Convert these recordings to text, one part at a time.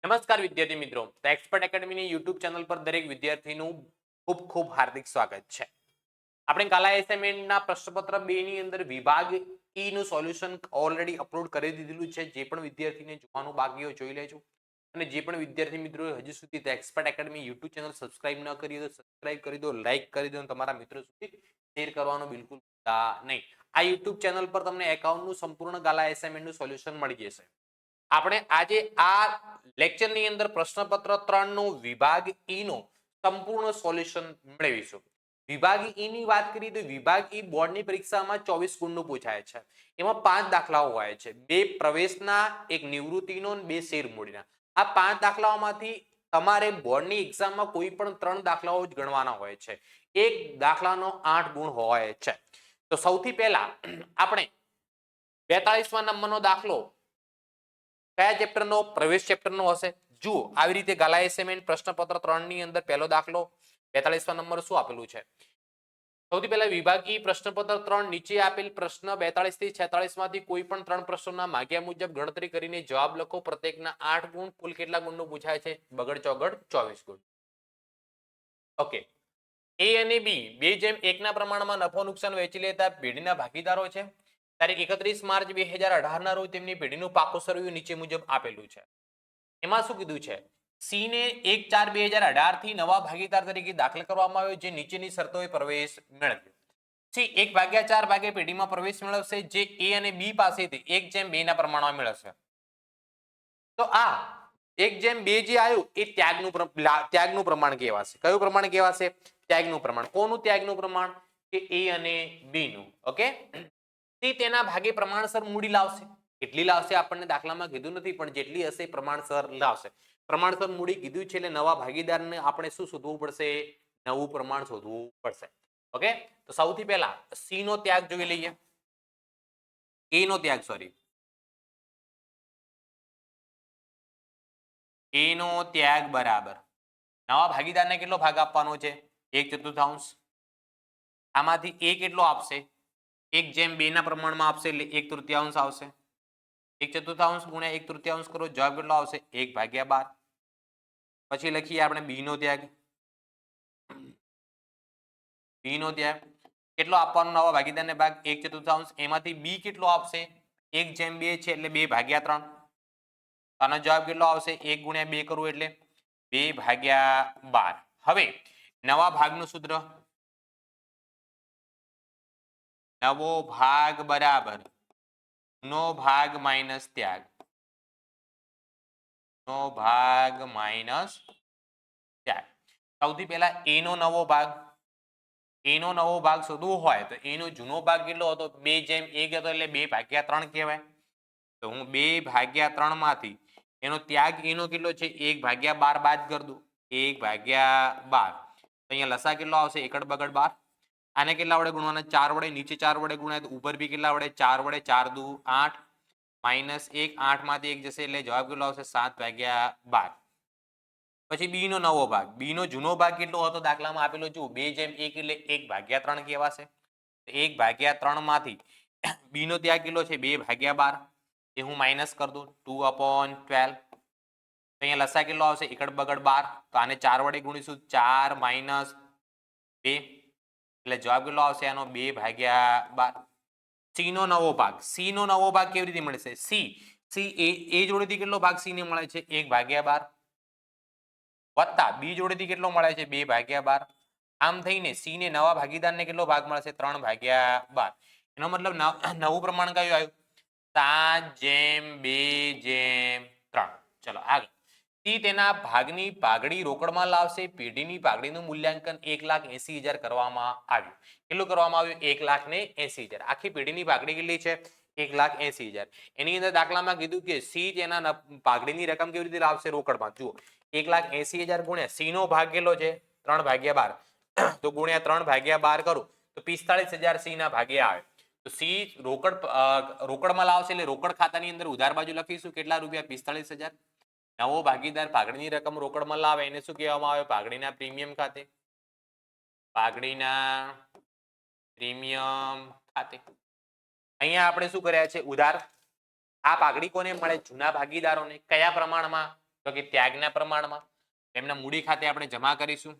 નમસ્કાર વિદ્યાર્થી મિત્રો, એક્સપર્ટ એકેડમીની યુટ્યુબ ચેનલ પર દરેક વિદ્યાર્થીનું ખૂબ ખૂબ હાર્દિક સ્વાગત છે. આપણે કાલા એસાઇનમેન્ટના પ્રશ્નપત્ર 2 ની અંદર વિભાગ ઈ નું સોલ્યુશન ઓલરેડી અપલોડ કરી દીધેલું છે. જે પણ વિદ્યાર્થીને જોવાનું બાકી હોય જોઈ લેજો. અને જે પણ વિદ્યાર્થી મિત્રો હજી સુધી expert academy YouTube channel subscribe ન કરી હોય તો સબસ્ક્રાઇબ કરી દો, લાઈક કરી દો અને તમારા મિત્રો સુધી શેર કરવાનું બિલકુલ ભૂલતા નહીં. આ યુટ્યુબ ચેનલ પર તમને એકાઉન્ટનું સંપૂર્ણ કાલા એસાઇનમેન્ટનું સોલ્યુશન મળી જશે. આપણે આજે આ લેક્ચરની અંદર પ્રશ્નપત્ર 3 નો વિભાગ ઈ નો સંપૂર્ણ સોલ્યુશન મેળવીશું. વિભાગ ઈ ની વાત કરીએ તો વિભાગ ઈ બોર્ડની પરીક્ષામાં 24 ગુણનું પૂછાય છે. એમાં 5 દાખલાઓ હોય છે, 2 પ્રવેશના, 1 નિવૃત્તિનો અને 2 શેરમૂડીના. આ 5 દાખલાઓમાંથી તમારે બોર્ડની એક્ઝામમાં કોઈ પણ 3 દાખલાઓ જ ગણવાના હોય છે. એક દાખલાનો 8 ગુણ હોય છે. તો સૌથી પહેલા આપણે 42મા નંબરનો દાખલો કયા ચેપ્ટરનો? પ્રવેશ ચેપ્ટરનો હશે. જુઓ, આવી રીતે કાલા એસાઇનમેન્ટ પ્રશ્નપત્ર 3 ની અંદર પહેલો દાખલો 42મા નંબર શું આપેલું છે? સૌથી પહેલા વિભાગ ઈ પ્રશ્નપત્ર 3 નીચે આપેલ પ્રશ્ન 42 થી 46 માંથી કોઈ પણ 3 પ્રશ્નોના માગ્યા મુજબ ગણતરી કરીને જવાબ લખો. પ્રત્યેકના 8 ગુણ. કુલ કેટલા ગુણનું પૂછાય છે? બગડ ચોગડ 24 ગુણ. ઓકે. એ અને બી 2:1 ના પ્રમાણમાં નફો નુકસાન વહેંચી લેતા પેઢીના ભાગીદારો છે. તારીખ 31 માર્ચ 2018 ના રોજ તેમની પેઢીનું પાકું સરવૈયું નીચે મુજબ આપેલું છે. એમાં શું કીધું છે? સી ને 1/4/2018 થી નવા ભાગીદાર તરીકે દાખલ કરવામાં આવ્યો, જે નીચેની શરતોએ પ્રવેશ મેળવ્યો. સી 1/4 પેઢીમાં પ્રવેશ મેળવશે, જે એ અને બી પાસેથી 1/2 ના પ્રમાણમાં મેળવશે. તો આ 1/2 જે આવ્યું એ ત્યાગનું પ્રમાણ કહેવાશે. કયું પ્રમાણ કહેવાશે? ત્યાગનું પ્રમાણ. કોનું ત્યાગનું પ્રમાણ? કે એ અને બી નું. ઓકે. તે તેના ભાગે પ્રમાણસર મૂડી લાવશે. કેટલી લાવશે આપણને દાખલામાં કીધું નથી, પણ જેટલી હશે પ્રમાણસર લાવશે. પ્રમાણસર મૂડી કીધું છે એટલે નવા ભાગીદારને આપણે શું શોધવું પડશે? નવું પ્રમાણ શોધવું પડશે. ઓકે. તો સૌથી પહેલા સી નો ત્યાગ જોઈ લઈએ. એ નો ત્યાગ, સોરી, એ નો ત્યાગ બરાબર નવા ભાગીદારને કેટલો ભાગ આપવાનો છે? 1/4. આમાંથી એ કેટલો આપશે? 1/2 ના પ્રમાણમાં આપશે એટલે 1/3 આવશે. 1/4 ગુણ્યા 1/3 કરો, જવાબ કેટલો આવશે? 1/12. પછી લખીએ આપણે બી નો ત્યાગ. બી નો ત્યાગ કેટલો આપવાનો નવા ભાગીદારને ભાગ? 1/4. એમાંથી બી કેટલો આપશે? 1/2 છે એટલે 2/3. આનો જવાબ કેટલો આવશે? 1 ગુણ્યા 2 કરવું એટલે 2/12. હવે નવા ભાગનું સૂત્ર, નવો ભાગ બરાબર નો ભાગ માઇનસ ત્યાગ. નો ભાગ માઇનસ ત્યાગ. સૌથી પહેલા એ નો નવો ભાગ. એ નો નવો ભાગ શોધવો હોય તો એનો જૂનો ભાગ કેટલો હતો? 2/1 હતો એટલે 2/3 કહેવાય. તો હું 2/3 માંથી એનો ત્યાગ એનો કેટલો છે? 1/12 બાદ કરી દઉં. 1/12. અહીંયા લસા કેટલો આવશે? 1 બગડ 12. આને કેટલા વડે ગુણવાના? 4 વડે. નીચે 4 વડે ગુણાય તો ઉપર બી કેટલા વડે? 4 વડે. 4 દુ 8 માઇનસ 1, 8 માંથી 1 જશે એટલે જવાબ કેટલો આવશે? 7/12. પછી બી નો નવો ભાગ. બી નો જૂનો ભાગ કેટલો હતો દાખલામાં આપેલો? જુઓ, 2/1 એટલે 1/3 કહેવાશે. 1/3 માંથી બી નો ત્યાગ કેટલો છે? 2/12. એ હું માઇનસ કરી દઉં 2/12. અહીંયા લસા કેટલો આવશે? 1 બગડ 12. તો આને 4 વડે ગુણીશું. 4 માઇનસ 2 એટલે જવાબ કેટલો આવશે? આનો 2/12. સી નો નવો ભાગ. સી નો નવો ભાગ કેવી રીતે મળશે? સી એ જોડેથી કેટલો ભાગ સી ને મળે છે? 1/12 વત્તા બી જોડેથી કેટલો મળે છે? 2/12. આમ થઈને સી ને નવા ભાગીદારને કેટલો ભાગ મળશે? 3/12. એનો મતલબ નવું પ્રમાણ કયું આવ્યું? 7/2/3. ચલો આગળ. સી તેના ભાગની પાઘડી રોકડમાં લાવશે. પેઢીની પાઘડીનું મૂલ્યાંકન 1,80,000 કરવામાં આવ્યું. કેટલું કરવામાં આવ્યું? 1,80,000. આખી પેઢીની પાઘડી કેટલી છે? 1,80,000. એની અંદર દાખલામાં કીધું કે સી તેના પાઘડીની રકમ કેવી રીતે લાવશે? રોકડમાં. જુઓ, 1,80,000 ગુણ્યા સી નો ભાગ કેટલો છે? 3/12. તો ગુણ્યા 3/12 કરું તો 45,000 સી ના ભાગે આવે. તો સી રોકડમાં લાવશે એટલે રોકડ ખાતાની અંદર ઉધાર બાજુ લખીશું કેટલા રૂપિયા? 45,000. નવો ભાગીદાર પાઘડીની રકમ રોકડમાં લાવે એને શું કહેવામાં આવે? પાઘડીના પ્રીમિયમ ખાતે. પાઘડીના પ્રીમિયમ ખાતે. અહીંયા આપણે શું કર્યા છે? ઉધાર. આ પાઘડી કોને મળે? જૂના ભાગીદારોને. કયા પ્રમાણમાં? તો કે ત્યાગના પ્રમાણમાં એમના મૂડી ખાતે આપણે જમા કરીશું.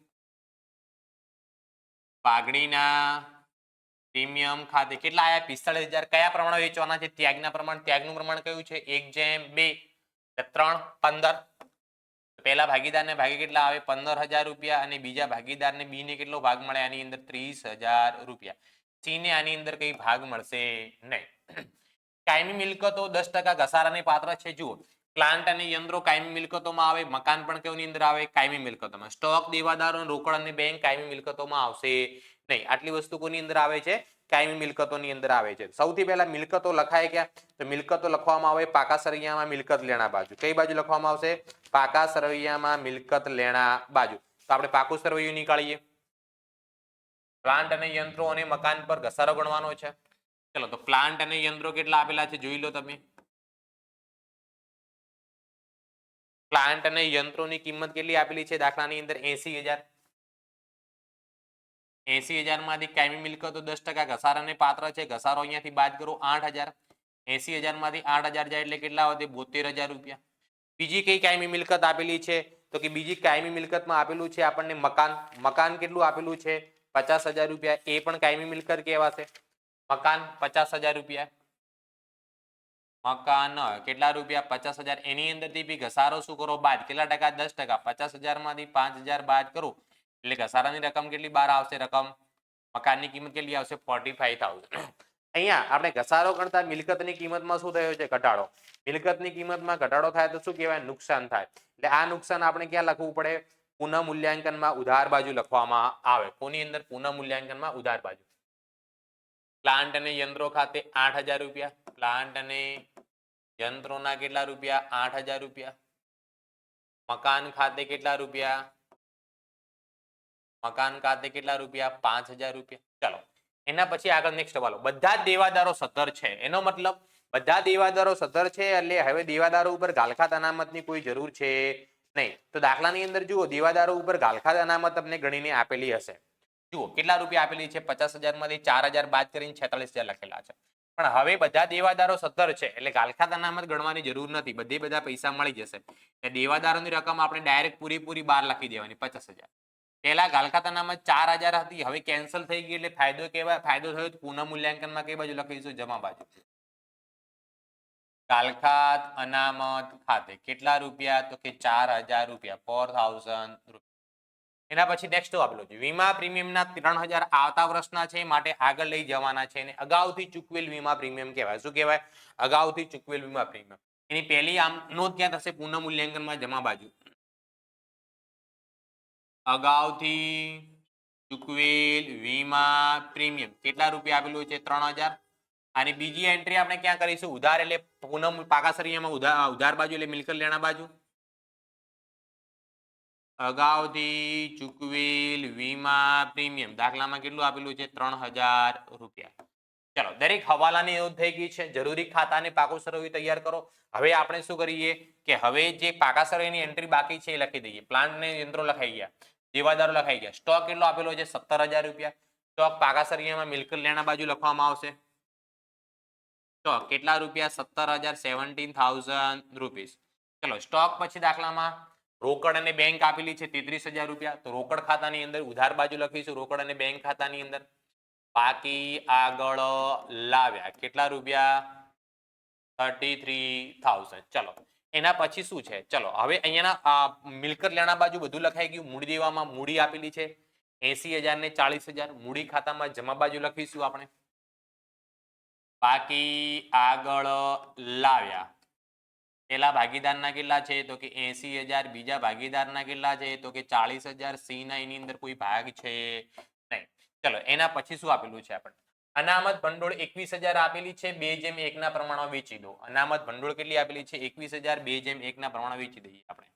પાઘડીના પ્રીમિયમ ખાતે કેટલા આયા 45,000. કયા પ્રમાણે વેચવાના છે? ત્યાગના પ્રમાણ. ત્યાગનું પ્રમાણ કયું છે? 1/2 3 15. પહેલા ભાગીદારને ભાગે કેટલા આવે? 15,000 રૂપિયા અને બીજા ભાગીદારને બી ને કેટલો ભાગ મળે? આની અંદર 30,000 રૂપિયા. સી ને આની અંદર કઈ ભાગ મળશે નહીં. કાયમી મિલકતો 10% ઘસારાને પાત્ર છે. જુઓ, પ્લાન્ટ અને યંત્રો કાયમી મિલકતોમાં આવે, મકાન પણ કેવની અંદર આવે? કાયમી મિલકતોમાં. સ્ટોક, દેવાદારો, રોકડ અને બેંક કાયમી મિલકતોમાં આવશે નહીં. આટલી વસ્તુ કોની અંદર આવે છે? કાયમી મિલકતોની અંદર આવે છે. સૌથી પહેલા મિલકતો લખાય ક્યાં? તો મિલકતો લખવામાં આવે પાકા સરવૈયામાં મિલકત લેણા બાજુ. કઈ બાજુ લખવામાં આવશે? પાકા સરવૈયામાં મિલકત લેણા બાજુ. તો આપણે પાકું સરવૈયું નીકાળીએ. પ્લાન્ટ અને યંત્રો અને મકાન પર ઘસારો ગણવાનો છે. ચલો, તો પ્લાન્ટ અને યંત્રો કેટલા આપેલા છે જોઈ લો તમે. પ્લાન્ટ અને યંત્રોની કિંમત કેટલી આપેલી છે દાખલાની અંદર? 80,000. 80,000 માંથી કાયમી મિલકતો 10% ઘસારાને પાત્ર છે. ઘસારો અહીંયાથી બાદ કરો 8,000. 80,000 માંથી 8,000 જાય એટલે કેટલા વધે? 72,000 રૂપિયા. બીજી કઈ કાયમી મિલકત આપેલી છે? તો કે બીજી કાયમી મિલકતમાં આપેલું છે આપણને મકાન. મકાન કેટલું આપેલું છે? 50,000 રૂપિયા. એ પણ કાયમી મિલકત કહેવાશે. મકાન 50,000 રૂપિયા. મકાન કેટલા રૂપિયા? 50,000. એની અંદરથી બી ઘસારો શું કરો? બાદ. કેટલા ટકા? 10%. 50,000 માંથી 5,000 બાદ કરો એટલે ઘસારાની રકમ કેટલી બહાર આવશે? રકમ મકાનની કિંમત કેટલી આવશે? 45,000. અહીંયા આપણે ઘસારો કરતા મિલકતની કિંમતમાં શું થયો છે? ઘટાડો. મિલકતની કિંમતમાં ઘટાડો થાય તો શું કહેવાય? નુકસાન થાય. એટલે આ નુકસાન આપણે ક્યાં લખવું પડે? પુનઃ મૂલ્યાંકનમાં ઉધાર બાજુ લખવામાં આવે. કોની અંદર? પુનઃ મૂલ્યાંકનમાં ઉધાર બાજુ. પ્લાન્ટ અને યંત્રો ખાતે 8,000 રૂપિયા. પ્લાન્ટ અને યંત્રોના કેટલા રૂપિયા? 8,000 રૂપિયા. મકાન ખાતે કેટલા રૂપિયા? મકાન ખાતે કેટલા રૂપિયા? 5,000 રૂપિયા. ચાલો, એના પછી આગળ નેક્સ્ટ વાલો. બધા જ દેવાદારો સદ્ધર છે. એનો મતલબ બધા દેવાદારો સદ્ધર છે એટલે હવે દેવાદારો ઉપર ગાલખાત અનામતની કોઈ જરૂર છે નહીં. તો દાખલાની અંદર જુઓ, દેવાદારો ઉપર ગાલખાત અનામત તમને ગણીને આપેલી હશે. જુઓ કેટલા રૂપિયા આપેલી છે? 50,000 માંથી 4,000 બાદ કરીને 46,000 લખેલા છે. પણ હવે બધા દેવાદારો સદ્ધર છે એટલે ગાલખાત અનામત ગણવાની જરૂર નથી. બધા પૈસા મળી જશે. દેવાદારોની રકમ આપણે ડાયરેક્ટ પૂરી બહાર લખી દેવાની 50,000. પહેલા ગાલખાત અનામત 4,000 હતી, હવે કેન્સલ થઈ ગઈ એટલે ફાયદો કેવા? ફાયદો થયો પુનઃ મૂલ્યાંકનમાં કઈ બાજુ લખીશું? જમા બાજુ. ગાલખાત અનામત ખાતે કેટલા રૂપિયા? તો કે 4,000 રૂપિયા. 4,000 રૂપિયા. એના પછી નેક્સ્ટ આપેલું છે વીમા પ્રીમિયમના 3,000 આવતા વર્ષના છે માટે આગળ લઈ જવાના છે અને અગાઉથી ચૂકવેલ વીમા પ્રીમિયમ કહેવાય. શું કહેવાય? અગાઉથી ચૂકવેલ વીમા પ્રીમિયમ. એની પહેલી આમ નોંધ ક્યાં થશે? પુનઃ મૂલ્યાંકનમાં જમા બાજુ. અગાઉથી ચૂકવેલ વીમા પ્રીમિયમ કેટલા રૂપિયા આપેલું છે? 3,000. અને બીજી એન્ટ્રી આપણે ક્યાં કરીશું? ઉધાર એટલે પૂનમ પાકા સરૈયામાં ઉધાર બાજુ એટલે મિલકત લેણા બાજુ. અગાઉથી ચૂકવેલ વીમા પ્રીમિયમ દાખલામાં કેટલું આપેલું છે? 3,000 રૂપિયા. ચલો, દરેક હવાલાની નોંધ થઈ ગઈ છે. જરૂરી ખાતાને પાકું સરવૈયું તૈયાર કરો. હવે આપણે શું કરીએ કે હવે જે પાકા સરવૈયાની એન્ટ્રી બાકી છે એ લખી દઈએ. પ્લાન્ટ ને યંત્રો લખાઈ ગયા, દેવાદારો લખાઈ ગયા. સ્ટોક કેટલો આપેલો છે? 17,000 રૂપિયા. સ્ટોક પાકા સરવૈયામાં મિલકત લેણા બાજુ લખવામાં આવશે. સ્ટોક કેટલા રૂપિયા? 17,000. 17,000 રૂપીસ. ચલો, સ્ટોક પછી દાખલામાં રોકડ અને બેંક આપેલી છે 33,000 રૂપિયા. તો રોકડ ખાતાની અંદર ઉધાર બાજુ લખીશું. રોકડ અને બેંક ખાતાની અંદર બાકી આગળ લાવ્યા કેટલા રૂપિયા? 33,000. ચલો, એના પછી શું છે? ચલો, હવે અહીંયાના મિલકત લેણા બાજુ બધું લખાઈ ગયું. મૂડી દેવામાં મૂડી આપેલી છે 80,000 ને 40,000. મૂડી ખાતામાં જમા બાજુ લખીશું આપણે. બાકી આગળ લાવ્યા પેલા ભાગીદારના કેટલા છે? તો કે 80,000. બીજા ભાગીદારના કેટલા છે? તો કે 40,000. સી ના એની અંદર કોઈ ભાગ છે નહીં. ચલો, એના પછી શું આપેલું છે આપણે? અનામત ભંડોળ 21,000 આપેલી છે. 2:1 ના પ્રમાણમાં વેચી દો. અનામત ભંડોળ કેટલી આપેલી છે? 21,000. 2:1 ના પ્રમાણમાં વેચી દઈએ આપણે.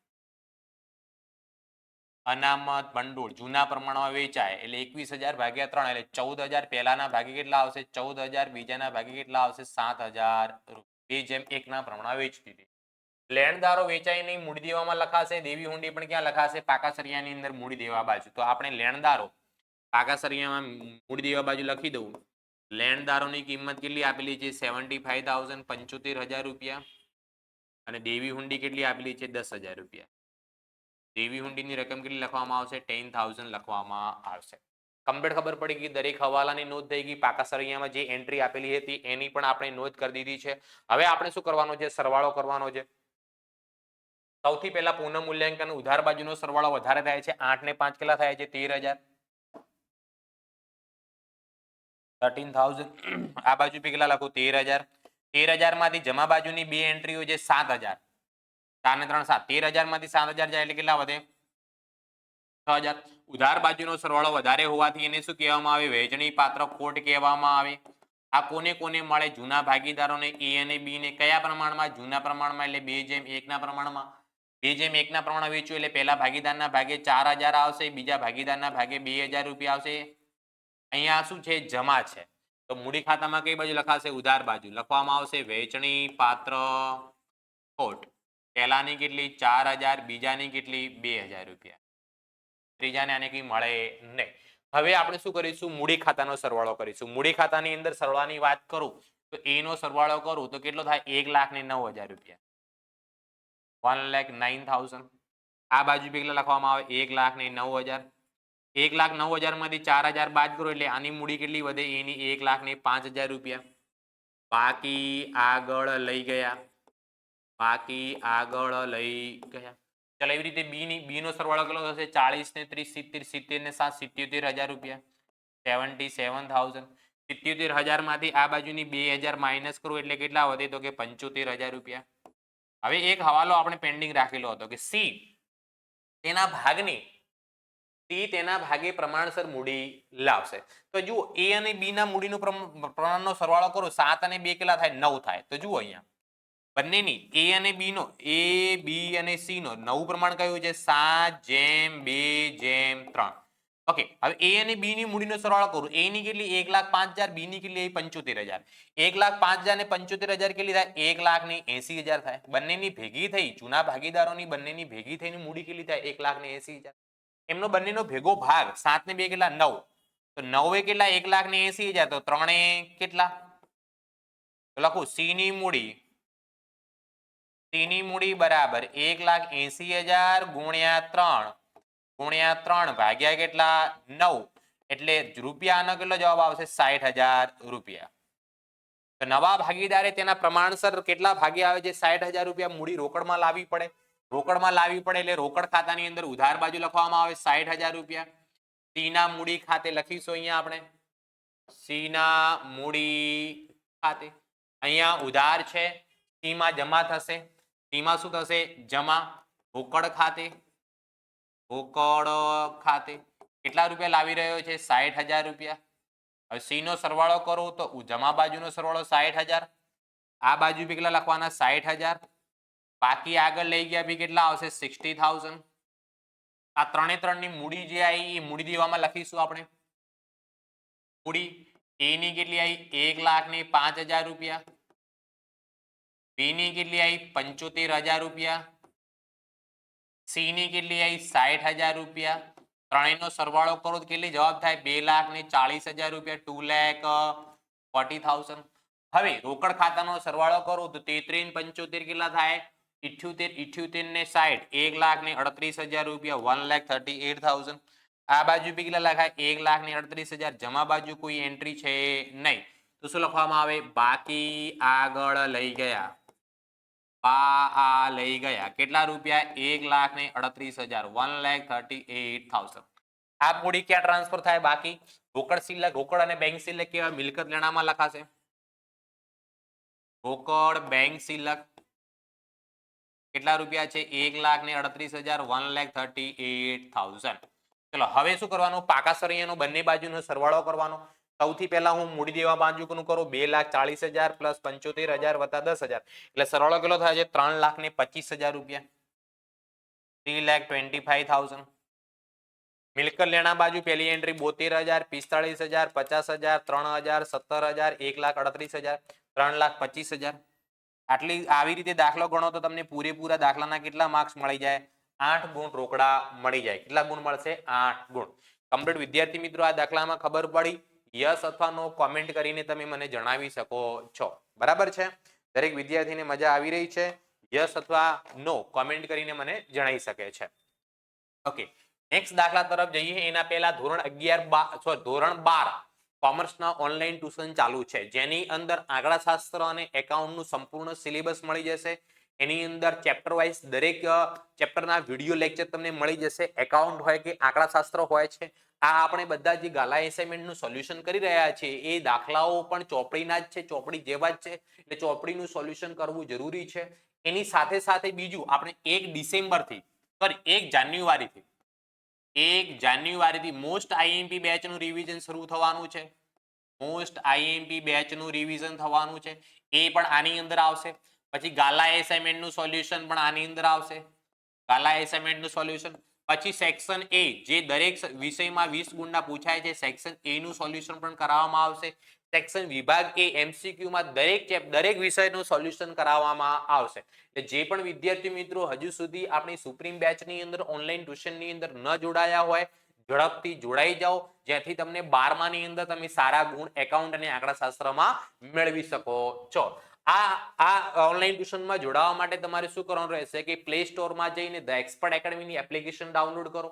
અનામત ભંડોળ જૂના પ્રમાણમાં વેચાય એટલે 21,000 ભાગ્યા 3 એટલે 14,000. પહેલાના ભાગે કેટલા આવશે? 14,000. બીજાના ભાગે કેટલા આવશે? 7,000. 2:1 ના પ્રમાણમાં વેચી દીધી. લેણદારો વેચાય નહીં, મૂડી દેવામાં લખાશે. દેવી હુંડી પણ ક્યાં લખાશે? પાકા સરિયાની અંદર મૂડી દેવા બાજુ. તો આપણે લેણદારો પાકા સરિયામાં મૂડી દેવા બાજુ લખી દઉં. લેણદારોની કિંમત કેટલી આપેલી છે? 75,000. 75,000 રૂપિયા. અને દેવી હુંડી કેટલી આપેલી છે? 10,000 રૂપિયા. દેવી હુંડીની રકમ કેટલી લખવામાં આવશે? 10,000 લખવામાં આવશે. કમ્પ્લીટ ખબર પડી ગઈ. દરેક હવાલાની નોંધ થઈ ગઈ. પાકા સરવૈયામાં જે એન્ટ્રી આપેલી હતી એની પણ આપણે નોંધ કરી દીધી છે. હવે આપણે શું કરવાનો છે? સરવાળો કરવાનો છે. સૌથી પહેલા પુનઃ મૂલ્યાંકન ઉધાર બાજુનો સરવાળો વધારે થાય છે. 8 ને 5 કેટલા થાય છે? 13,000. 13,000. આ બાજુ पे કેટલા લખું? 13,000. 13,000 માંથી જમા બાજુની બે એન્ટ્રીઓ છે 7,000. 4 ને 3 7. 13,000 માંથી 7,000 જાય એટલે કેટલા વધે? 6,000. ઉધાર બાજુનો સરવાળો વધારે હોવાથી એને શું કહેવામાં આવે? વહેંચણી પાત્ર ખોટ કહેવામાં આવે. આ કોને કોને મળે? જૂના ભાગીદારોને એ અને બી ને. કયા પ્રમાણમાં? જૂના પ્રમાણમાં એટલે 2:1 ના પ્રમાણમાં. 2:1 ના પ્રમાણમાં વેચ્યું એટલે પહેલા ભાગીદારના ભાગે 4,000 આવશે, બીજા ભાગીદારના ભાગે 2,000 રૂપિયા આવશે. અહીંયા શું છે? જમા છે. તો મૂડી ખાતામાં કઈ બાજુ લખાશે? ઉધાર બાજુ લખવામાં આવશે વહેંચણી પાત્ર ખોટ. પહેલાની કેટલી? 4,000. બીજાની કેટલી? 2,000 રૂપિયા. ત્રીજાને આને કઈ મળે નહીં. હવે આપણે શું કરીશું? મૂડી ખાતાનો સરવાળો કરીશું. મૂડી ખાતાની અંદર સરવાળાની વાત કરું તો એનો સરવાળો કરું તો કેટલો થાય? 1,09,000 રૂપિયા. 1,09,000. આ બાજુ કેટલા લખવામાં આવે? 1,09,000. 1,09,000 માંથી 4,000 બાદ કરો એટલે આની મૂડી કેટલી વધે? એની 1,05,000 રૂપિયા. બાકી આગળ લઈ ગયા. બાકી આગળ લઈ ગયા. ચાલો એવી રીતે બી નો સરવાળો કેટલો થશે? 40 ને 30 70 70 ને 7 77,000 રૂપિયા. 77,000. 77,000 માંથી આ બાજુની 2,000 માઇનસ કરો એટલે કેટલા વધે? તો કે 75,000 રૂપિયા. હવે એક હવાલો આપણે પેન્ડિંગ રાખેલો હતો કે સી તેના ભાગે પ્રમાણસર મૂડી લાવશે. તો જુઓ એ અને બી ના મૂડીનો પ્રમાણનો સરવાળો કરો 7 અને 2 કેટલા થાય? 9 થાય. તો જુઓ અહીંયા બંનેની એ અને બી નો એ બી અને સી નો નવું પ્રમાણ કયું છે? 7:2:3. ઓકે. હવે એ અને બી ની મૂડીનો સરવાળો કરું. એ ની કેટલી? 1,05,000. બી ની કેટલી? 75,000. 1,05,000 ને 75,000 કેટલી થાય? 1,80,000 થાય. બંનેની ભેગી થઈ જૂના ભાગીદારોની બંનેની ભેગી થઈને મૂડી કેટલી થાય? 1,80,000. એમનો બંનેનો ભેગો ભાગ 7 ને 2 કેટલા? 9. તો 9 કેટલા? 1,80,000. તો 3 કેટલા? તો લખું સી ની મૂડી બરાબર 1,80,000 ગુણ્યા 3 ભાગ્યા કેટલા? 9. એટલે રૂપિયાનો કેટલો જવાબ આવશે? 60,000 રૂપિયા. તો નવા ભાગીદારે તેના પ્રમાણસર કેટલા ભાગે આવે છે? 60,000 રૂપિયા મૂડી રોકડમાં લાવવી પડે. રોકડમાં લાવવી પડે એટલે રોકડ ખાતાની અંદર ઉધાર બાજુ લખવામાં આવે 60,000 રૂપિયા. સી ના મૂડી ખાતે લખીશું અહીંયા આપણે સી ના મૂડી ખાતે. અહીંયા ઉધાર છે. સી માં જમા થશે. સી માં શું થશે? જમા. રોકડ ખાતે કેટલા રૂપિયા લાવી રહ્યો છે? 60,000 રૂપિયા. હવે સી નો સરવાળો કરો તો જમા બાજુનો સરવાળો 60,000. આ બાજુ બી કેટલા લખવાના? 60,000. બાકી આગળ લઈ ગયા બી કેટલા આવશે? 60,000. આ ત્રણે ત્રણની મૂડી જે આવી એ મૂડી દેવામાં લખીશું આપણે. મૂડી એ ની કેટલી આવી? 1,05,000 રૂપિયા. બી ની કેટલી આવી? 75,000 રૂપિયા. સી ની કેટલી આવી? 60,000 રૂપિયા. ત્રણેયનો સરવાળો કરો તો કેટલી જવાબ થાય? 2,40,000 રૂપિયા. 2,40,000. હવે રોકડ ખાતાનો સરવાળો કરો તો 33 ને 75 કેટલા થાય? 78 ને 60 1,38,000 રૂપિયા. 1,38,000. આ બાજુ બી કેટલા લખાય? 1,38,000. જમા બાજુ કોઈ એન્ટ્રી છે નહીં તો શું લખવામાં આવે? બાકી આગળ લઈ ગયા. લઈ ગયા કેટલા રૂપિયા? 1,38,000. 1,38,000. આ મૂડી ક્યાં ટ્રાન્સફર થાય? બાકી રોકડ શિલ્લક. રોકડ અને બેંક શિલ્લક કેવા? મિલકત લેણામાં લખાશે. રોકડ બેંક શિલ્લક કેટલા રૂપિયા છે? 1,38,000. 1,38,000. ચલો હવે શું કરવાનું? પાકા સરવૈયાનો બંને બાજુનો સરવાળો કરવાનો. સૌથી પહેલા હું મૂડી દેવા બાજુનું કરું 2,40,000 પ્લસ 75,000 વત્તા 10,000 એટલે સરવાળો કેટલો થાય છે? 3,25,000 રૂપિયા. 3,25,000. મિલકત લેણા બાજુ પહેલી એન્ટ્રી 72,000 45,000 50,000 3,000 17,000 1,38,000 3,25,000. આટલી આવી રીતે દાખલો ગણો તો તમને પૂરેપૂરા દાખલાના કેટલા માર્ક્સ મળી જાય? 8 ગુણ રોકડા મળી જાય. કેટલા ગુણ મળશે? 8 ગુણ. કમ્પ્લીટ વિદ્યાર્થી મિત્રો આ દાખલામાં ખબર પડી? યસ અથવા નો કોમેન્ટ કરીને તમે મને જણાવી શકો છો. બરાબર છે? દરેક વિદ્યાર્થીને મજા આવી રહી છે? યસ અથવા નો કોમેન્ટ કરીને મને જણાવી શકે છે. ઓકે, નેક્સ્ટ દાખલા તરફ જઈએ. એના પહેલા ધોરણ 11 ધોરણ 12 કોમર્સના ઓનલાઈન ટ્યુશન ચાલુ છે, જેની અંદર આંકડાશાસ્ત્ર અને એકાઉન્ટનું સંપૂર્ણ સિલેબસ મળી જશે. એની અંદર ચેપ્ટર વાઇઝ દરેક ચેપ્ટરના વિડીયો લેક્ચર તમને મળી જશે. એકાઉન્ટ હોય કે આંકડાશાસ્ત્ર હોય છે, આ આપણે બધા જે ગાલા એસાઇનમેન્ટનું સોલ્યુશન કરી રહ્યા છીએ એ દાખલાઓ પણ ચોપડીના જ છે, ચોપડી જેવા જ છે, એટલે ચોપડીનું સોલ્યુશન કરવું જરૂરી છે. એની સાથે સાથે બીજું, આપણે 1 જાન્યુઆરીથી મોસ્ટ આઈએમપી બેચનું રિવિઝન શરૂ થવાનું છે. મોસ્ટ આઈએમપી બેચનું રિવિઝન થવાનું છે, એ પણ આની અંદર આવશે. પછી ગાલા એસાઇનમેન્ટનું સોલ્યુશન પણ આની અંદર આવશે. ગાલા એસાઇનમેન્ટનું સોલ્યુશન. પછી સેક્શન એ, જે દરેક વિષયમાં 20 ગુણના પૂછાય છે, સેક્શન એ નું સોલ્યુશન પણ કરાવવામાં આવશે. સેક્શન વિભાગ એ એમસીક્યુમાં દરેક વિષયનું સોલ્યુશન કરાવવામાં આવશે. જે પણ વિદ્યાર્થી મિત્રો હજુ સુધી આપણી સુપ્રીમ બેચની અંદર ઓનલાઈન ટ્યુશનની અંદર ન જોડાયા હોય, ઝડપથી જોડાઈ જાઓ, જેથી તમને 12માની અંદર તમે સારા ગુણ એકાઉન્ટ અને આંકડાશાસ્ત્રમાં મેળવી શકો છો. આ ઓનલાઈન ટ્યુશનમાં જોડાવા માટે તમારે શું કરવાનું રહેશે કે પ્લે સ્ટોરમાં જઈને ધ એક્સપર્ટ એકેડમીની એપ્લિકેશન ડાઉનલોડ કરો,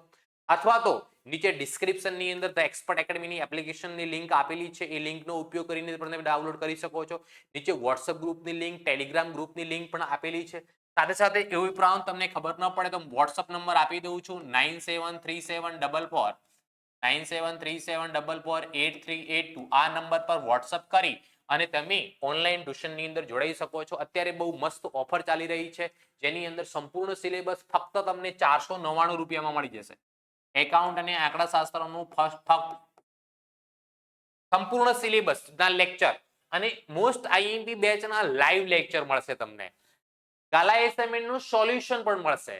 અથવા તો નીચે ડિસ્ક્રિપ્શનની અંદર ધ એક્સપર્ટ એકેડમીની એપ્લિકેશનની લિંક આપેલી છે, એ લિંકનો ઉપયોગ કરીને પણ તમે ડાઉનલોડ કરી શકો છો. નીચે વોટ્સએપ ગ્રુપની લિંક, ટેલિગ્રામ ગ્રુપની લિંક પણ આપેલી છે. સાથે સાથે એવું ઉપરાંત તમને ખબર ન પડે તો વોટ્સએપ નંબર આપી દઉં છું 9737448382. આ નંબર પર વોટ્સએપ કરી અને તમે ઓનલાઈન ટ્યુશનની અંદર જોડાઈ શકો છો. અત્યારે બહુ મસ્ત ઓફર ચાલી રહી છે, જેની અંદર સંપૂર્ણ સિલેબસ ફક્ત તમને 499 રૂપિયામાં મળી જશે. એકાઉન્ટ અને આંકડાશાસ્ત્રનું ફક્ત સંપૂર્ણ સિલેબસ ના લેક્ચર અને મોસ્ટ આઈએમપી બેચના લાઈવ લેક્ચર મળશે તમને. ગાલા એસાઇનમેન્ટનું સોલ્યુશન પણ મળશે.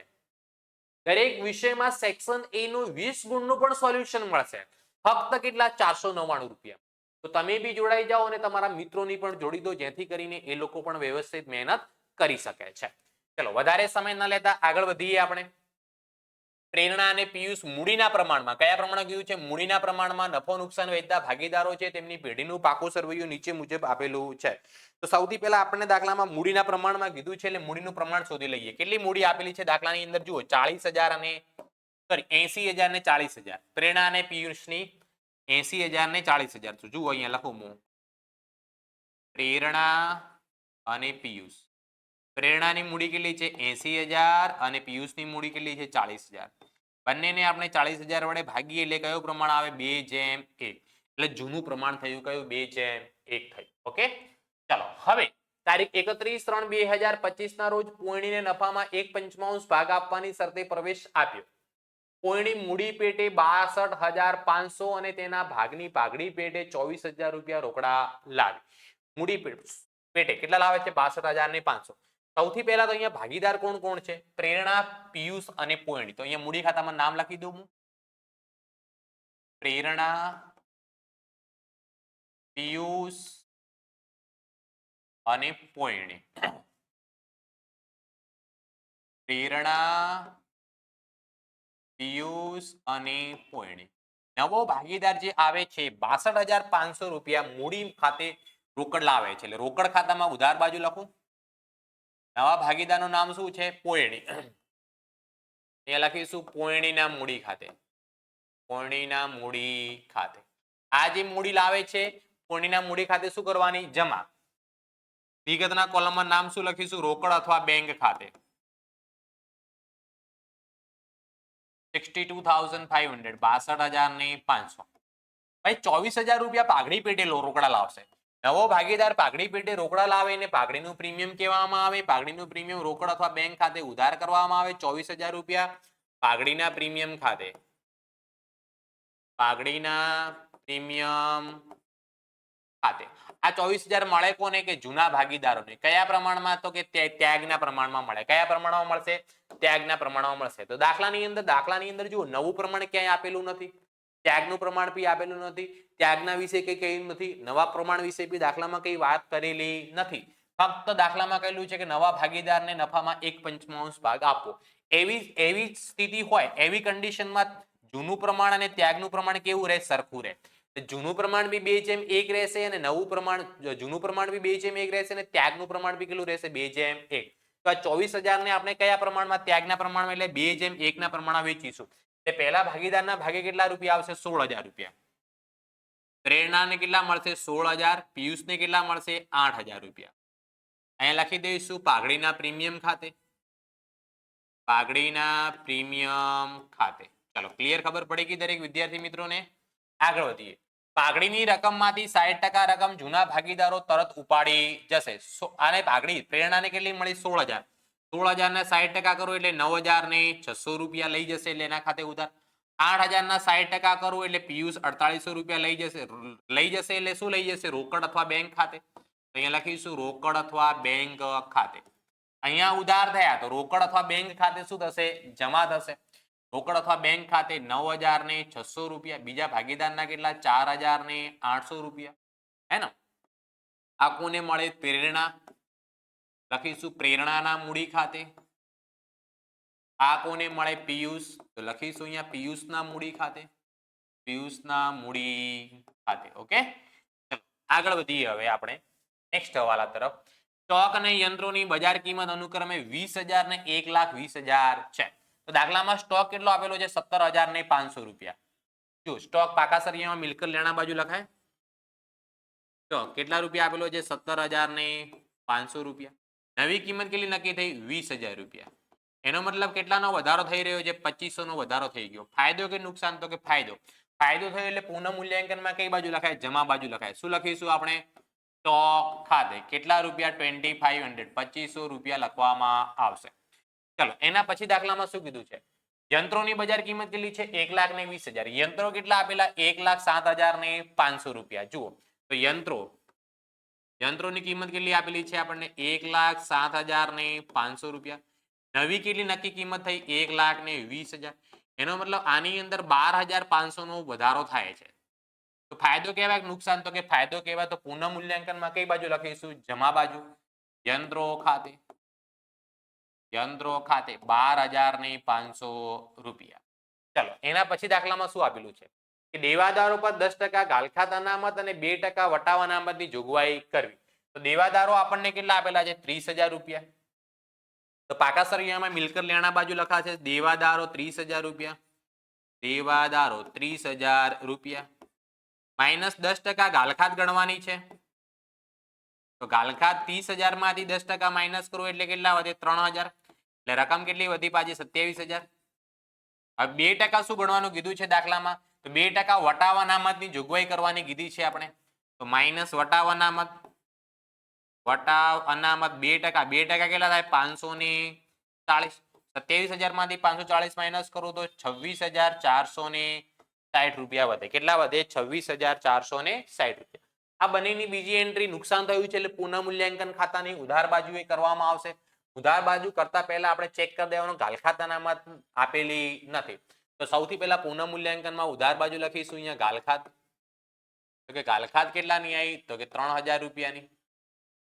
દરેક વિષયમાં સેક્શન એ નું 20 ગુણનું પણ સોલ્યુશન મળશે. ફક્ત કેટલા? 499 રૂપિયા. તો તમે બી જોડાઈ જાઓ અને તમારા મિત્રોની પણ જોડી દો, જેથી કરીને એ લોકો પણ વ્યવસ્થિત મહેનત કરી શકે છે. ચલો વધારે સમય ન લેતા આગળ વધીએ. આપણે પ્રેરણા અને પિયુષ મૂડીના પ્રમાણમાં કયા પ્રમાણે કીધું છે? મૂડીના પ્રમાણમાં નફો નુકસાન વહેતા ભાગીદારો છે, તેમની પેઢીનું પાકું સરવૈયું નીચે મુજબ આપેલું છે. તો સૌથી પહેલા આપણને દાખલામાં મૂડીના પ્રમાણમાં કીધું છે, એટલે મૂડીનું પ્રમાણ શોધી લઈએ. કેટલી મૂડી આપેલી છે દાખલાની અંદર? જુઓ, 80,000 અને 80,000 ને 40,000. પ્રેરણા અને પિયુષની 80,000 ને 40,000. તો જુઓ અહીંયા લખું હું, પ્રેરણા અને પિયુષ. પ્રેરણાની મૂડી કેટલી છે? 80,000 અને પિયુષની મૂડી કેટલી છે? 40,000. બંનેને આપણે 40,000 વડે ભાગીએ એટલે કયું પ્રમાણ આવે? 2:1. એટલે જૂનું પ્રમાણ થયું કયું? 2:1 થયું. ઓકે, ચાલો હવે તારીખ 31/3/2025 ના રોજ પોયણીને નફામાં 1/5 ભાગ આપવાની શરતે પ્રવેશ આપ્યો. પોયણી મૂડી પેટે 62,500 અને તેના ભાગની પાઘડી પેટે 24,000 રૂપિયા રોકડા લાવી. મૂડી પેટે કેટલા લાવે છે? 62,500. સૌથી પહેલા તો અહીંયા ભાગીદાર કોણ કોણ છે? પ્રેરણા, પિયુષ અને પોયણી. તો અહીંયા મૂડી ખાતામાં નામ લખી દઉં હું. પ્રેરણા, પિયુષ અને પોયણી. પ્રેરણા, પિયુષ અને પોયણી. નવો ભાગીદાર જે આવે છે 62,500 રૂપિયા મૂડી ખાતે રોકડ લાવે છે, એટલે રોકડ ખાતામાં ઉધાર બાજુ લખું. નવા ભાગીદારનું નામ શું છે? પોયણી. અહીંયા લખીશું પોયણીના મૂડી ખાતે. પોયણીના મૂડી ખાતે આ જે મૂડી લાવે છે, પોયણીના મૂડી ખાતે શું કરવાની? જમા. વિગતના કોલમમાં નામ શું લખીશું? રોકડ અથવા બેંક ખાતે. 62,500. 62,500. ભાઈ 24,000 રૂપિયા પાઘડી પેટે રોકડા લાવશે. નવો ભાગીદાર પાઘડી પેટે રોકડા લાવે ને પાઘડીનું પ્રીમિયમ કહેવામાં આવે. પાઘડીનું પ્રીમિયમ રોકડ અથવા બેંક ખાતે ઉધાર કરવામાં આવે. 24,000 રૂપિયા પાઘડીના પ્રીમિયમ ખાતે. પાઘડીના પ્રીમિયમ ખાતે. આ 24,000 મળે કોને? કે જૂના ભાગીદારોને. કયા પ્રમાણમાં? તો કે ત્યાગના પ્રમાણમાં મળે. કયા પ્રમાણમાં મળશે? ત્યાગના પ્રમાણમાં મળશે. તો દાખલાની અંદર જુઓ, નવું પ્રમાણ ક્યાંય આપેલું નથી, ત્યાગનું પ્રમાણ બી આપેલું નથી, ત્યાગના વિશે કઈ કહ્યું નથી, નવા પ્રમાણ વિશે બી દાખલામાં કઈ વાત કરેલી નથી. ફક્ત દાખલામાં કહેલું છે કે નવા ભાગીદારને નફામાં 1/5 ભાગ આપવો. એવી સ્થિતિ હોય, એવી કન્ડિશનમાં જૂનું પ્રમાણ અને ત્યાગનું પ્રમાણ કેવું રહે? સરખું રહે. જૂનું પ્રમાણ બી 2:1 રહેશે અને નવું પ્રમાણ, જૂનું પ્રમાણ બી 2:1 રહેશે અને ત્યાગનું પ્રમાણ બી કેટલું રહેશે? 2:1. તો આ 24,000 ને આપણે કયા પ્રમાણમાં, ત્યાગના પ્રમાણમાં એટલે 2:1 ના પ્રમાણમાં વેચીશું. એટલે પહેલા ભાગીદારના ભાગે કેટલા રૂપિયા આવશે? 16,000 રૂપિયા. પ્રેરણાને કેટલા મળશે? 16,000. પિયુષને કેટલા મળશે? 8,000 રૂપિયા. અહીંયા લખી દઈશું પાઘડીના પ્રીમિયમ ખાતે. પાઘડીના પ્રીમિયમ ખાતે. ચલો ક્લિયર, ખબર પડી ગઈ દરેક વિદ્યાર્થી મિત્રોને? આગળ વધીએ. પાઘડીની રકમમાંથી 60% રકમ જૂના ભાગીદારો તરત ઉપાડી જશે. આને પાઘડી પ્રેરણાને કેટલી મળી? 16,000. 16,000 ને 60% કરો એટલે 9,600 રૂપિયા લઈ જશે, એટલે એના ખાતે ઉધાર. 8,000 ના 60% કરો એટલે પિયુષ 4,800 રૂપિયા લઈ જશે એટલે શું લઈ જશે? રોકડ અથવા બેંક ખાતે. તો અહીંયા લખીશું રોકડ અથવા બેંક ખાતે. અહીંયા ઉધાર થયા તો રોકડ અથવા બેંક ખાતે શું થશે? જમા થશે. રોકડ અથવા બેંક ખાતે 9,600 રૂપિયા. બીજા ભાગીદારના કેટલા? 4,800 રૂપિયા. હે ને? આ કોને મળે? પ્રેરણા. લખીશું પ્રેરણાના મૂડી ખાતે. આ કોને મળે? પિયુષ. તો લખીશું અહીંયા પિયુષના મૂડી ખાતે. પિયુષના મૂડી ખાતે. ઓકે, આગળ વધીએ હવે આપણે નેક્સ્ટ હવાલા તરફ. સ્ટોક અને યંત્રોની બજાર કિંમત અનુક્રમે 20,000 ને 1,20,000 છે. તો દાખલામાં સ્ટોક કેટલો આપેલો છે? 17,500 રૂપિયા. જો સ્ટોક પાકા સરિયામાં મિલકત લેણા બાજુ લખાય. સ્ટોક કેટલા રૂપિયા આપેલો છે? 17,500 રૂપિયા. નવી કિંમત કેટલી નક્કી થઈ? 20,000 રૂપિયા. એનો મતલબ કેટલાનો વધારો થઈ રહ્યો છે? 2500 નો વધારો થઈ ગયો. ફાયદો કે નુકસાન? તો કે ફાયદો. ફાયદો થયો એટલે પુનઃ મૂલ્યાંકનમાં કઈ બાજુ લખાય? જમા બાજુ લખાય. શું લખીશું આપણે? સ્ટોક ખાતે કેટલા રૂપિયા? 2,500. 2500 રૂપિયા લખવામાં આવશે. ચલો એના પછી દાખલામાં શું કીધું છે? યંત્રોની બજાર કિંમત કેટલી છે? 1,20,000. યંત્રો કેટલા આપેલા? 1,07,500 રૂપિયા. જુઓ તો યંત્રોની કિંમત કેટલી આપેલી છે આપણને? 1,07,500 રૂપિયા. નવી કેટલી નક્કી કિંમત થઈ? 1,20,000. એનો મતલબ આની અંદર 12,500 નો વધારો થાય છે. તો ફાયદો કહેવાય કે નુકસાન? તો કે ફાયદો કહેવાય. તો પુનઃ મૂલ્યાંકનમાં કઈ બાજુ લખીશું? જમા બાજુ. યંત્રો ખાતે 12,500 રૂપિયા. ચલો એના પછી દાખલામાં શું આપેલું છે? કે દેવાદારો પર 10% ગાલખાત અનામત અને 2% વટાવ અનામતની જોગવાઈ કરવી. તો દેવાદારો આપણને કેટલા આપેલા છે? 30,000 રૂપિયા. તો પાકા સરિયામાં મિલકત લેણા બાજુ લખાશે દેવાદારો 30,000 રૂપિયા. દેવાદારો 30,000 રૂપિયા. માઇનસ 10% ગાલખાત ગણવાની છે. તો ગાલખાત 30,000 માંથી 10% માઇનસ કરો એટલે કેટલા વધે? 3,000. એટલે રકમ કેટલી વધી? પાછી 27,000. હવે 2% શું ગણવાનું કીધું છે દાખલામાં? તો 2% વટાવ અનામતની જોગવાઈ કરવાની કીધી છે આપણે. તો માઇનસ વટાવ અનામત. વટાવ અનામત 2%. 2% કેટલા થાય? 540. 27,000 માંથી 540 માઇનસ કરો તો 26,460 રૂપિયા વધે. કેટલા વધે? 26,460 રૂપિયા. આ બંનેની બીજી એન્ટ્રી નુકસાન થયું છે એટલે પુનઃ મૂલ્યાંકન ખાતાની ઉધાર બાજુએ કરવામાં આવશે. ઉધાર બાજુ કરતા પહેલા આપણે ચેક કરી દેવાનું ગાલખાત અનામત આપેલી નથી. તો સૌથી પહેલા પુનઃ મૂલ્યાંકનમાં ઉધાર બાજુ લખીશું અહીંયા ગાલખાત. તો કે ગાલખાત કેટલાની આવી? તો કે 3,000 રૂપિયાની.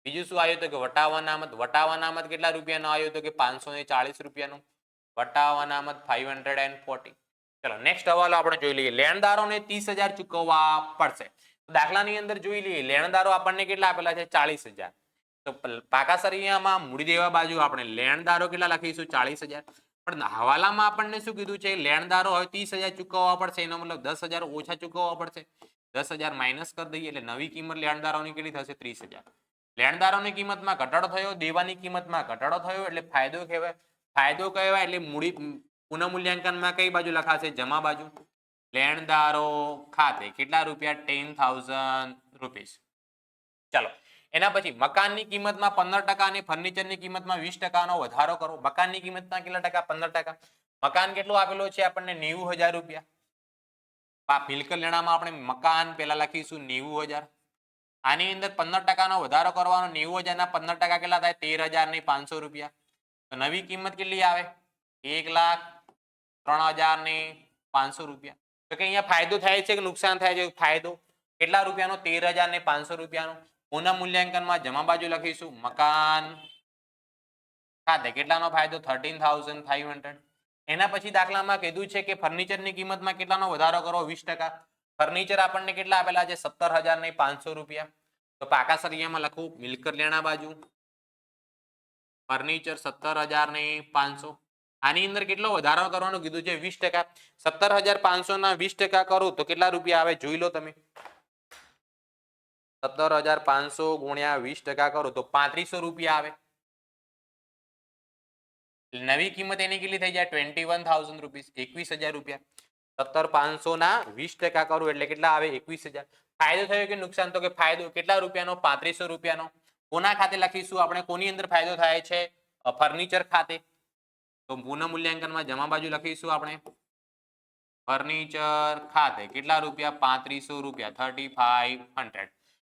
બીજું શું આવ્યું? તો કે વટાવ અનામત. વટાવ અનામત કેટલા રૂપિયાનો આવ્યો? તો કે 540 રૂપિયાનો. વટાવ અનામત 540. ચલો નેક્સ્ટ હવાલો આપણે જોઈ લઈએ. લેણદારોને 30,000 ચૂકવવા પડશે. દાખલાની અંદર જોઈ લઈએ. લેણદારો આપણને કેટલા આપેલા છે? 40,000. તો પાકા સરિયામાં મૂડી દેવા બાજુ આપણે લેણદારો કેટલા લખીશું? 40,000. પણ હવાલામાં આપણને શું કીધું છે? લેણદારો હવે 30,000 ચૂકવવા પડશે. એનો મતલબ 10,000 ઓછા ચૂકવવા પડશે. 10,000 માઇનસ કરી દઈએ એટલે નવી કિંમત લેણદારોની કેટલી થશે? 30,000. લેણદારોની કિંમતમાં ઘટાડો થયો, દેવાની કિંમતમાં ઘટાડો થયો એટલે ફાયદો કહેવાય. ફાયદો કહેવાય એટલે મૂડી પુનઃ મૂલ્યાંકનમાં કઈ બાજુ લખાશે? જમા બાજુ. લેણદારો ખાતે કેટલા રૂપિયા? 10,000 રૂપીસ. ચાલો એના પછી મકાનની કિંમતમાં 15% અને ફર્નિચરની કિંમતમાં 20% નો વધારો કરો. મકાનની કિંમતમાં કેટલા ટકા? 15%. મકાન કેટલું આપેલો છે આપણને? 90,000 રૂપિયા. મિલકત લેણામાં આપણે મકાન પેલા લખીશું 90,000. આની અંદર 15% નો વધારો કરવાનો. 90,000 ના 15% કેટલા થાય? 13,500 રૂપિયા. તો નવી કિંમત કેટલી આવે? 1,03,500 રૂપિયા. તો કે અહીંયા ફાયદો થાય છે કે નુકસાન થાય છે? ફાયદો. કેટલા રૂપિયાનો? 13,500 રૂપિયાનો. પુનઃ મૂલ્યાંકનમાં જમા બાજુ લખીશું મકાન ખાતે કેટલાનો ફાયદો? 13,500. એના પછી દાખલામાં કીધું છે કે ફર્નિચરની કિંમતમાં કેટલાનો વધારો કરો? 20%. ફર્નિચર આપણને કેટલા આપેલા છે? 17,500 રૂપિયા. તો પાકા સરિયામાં લખું મિલકત લેણા બાજુ ફર્નિચર 17,500. આની અંદર કેટલો વધારો કરવાનું કીધું છે? 20%. 17,500 ના 20% કરો તો કેટલા રૂપિયા આવે જોઈ લો તમે. 17,500 ગુણ્યા 20% કરો તો 3500 રૂપિયા આવે. નવી કિંમત એની કેટલી થઈ જાય? 21,000 રૂપીસ, 21,000 રૂપિયા. 17,500 ના 20% કરો એટલે કેટલા આવે? 21,000. ફાયદો થયો કે નુકસાન? તો કે ફાયદો. કેટલા રૂપિયાનો? 3500 રૂપિયાનો. કોના ખાતે લખીશું આપણે? કોની અંદર ફાયદો થાય છે? ફર્નિચર ખાતે. તો પુનઃ મૂલ્યાંકનમાં જમા બાજુ લખીશું આપણે ફર્નિચર ખાતે કેટલા રૂપિયા? 3500 રૂપિયા, 3500.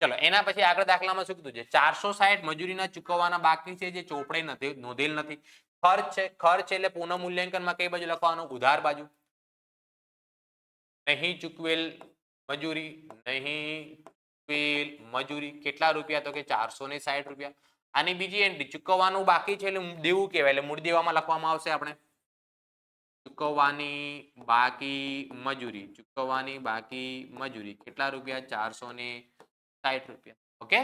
ચલો એના પછી આગળ દાખલામાં શું કીધું છે? 460 મજૂરીના ચૂકવવાના બાકી છે જે ચોપડે નોંધેલ નથી. ખર્ચ છે. ખર્ચ એટલે પુનઃ મૂલ્યાંકનમાં કઈ બાજુ લખવાનું? ઉધાર બાજુ. નહીં ચૂકવેલ મજૂરી, નહીં ચૂકવેલ મજૂરી કેટલા રૂપિયા? તો કે 460 રૂપિયા. આની બીજી એન્ટ્રી ચૂકવવાનું બાકી છે એટલે દેવું કહેવાય, એટલે મૂળ દેવામાં લખવામાં આવશે આપણે ચૂકવવાની બાકી મજૂરી. ચૂકવવાની બાકી મજૂરી કેટલા રૂપિયા? 460 રૂપિયા. ઓકે.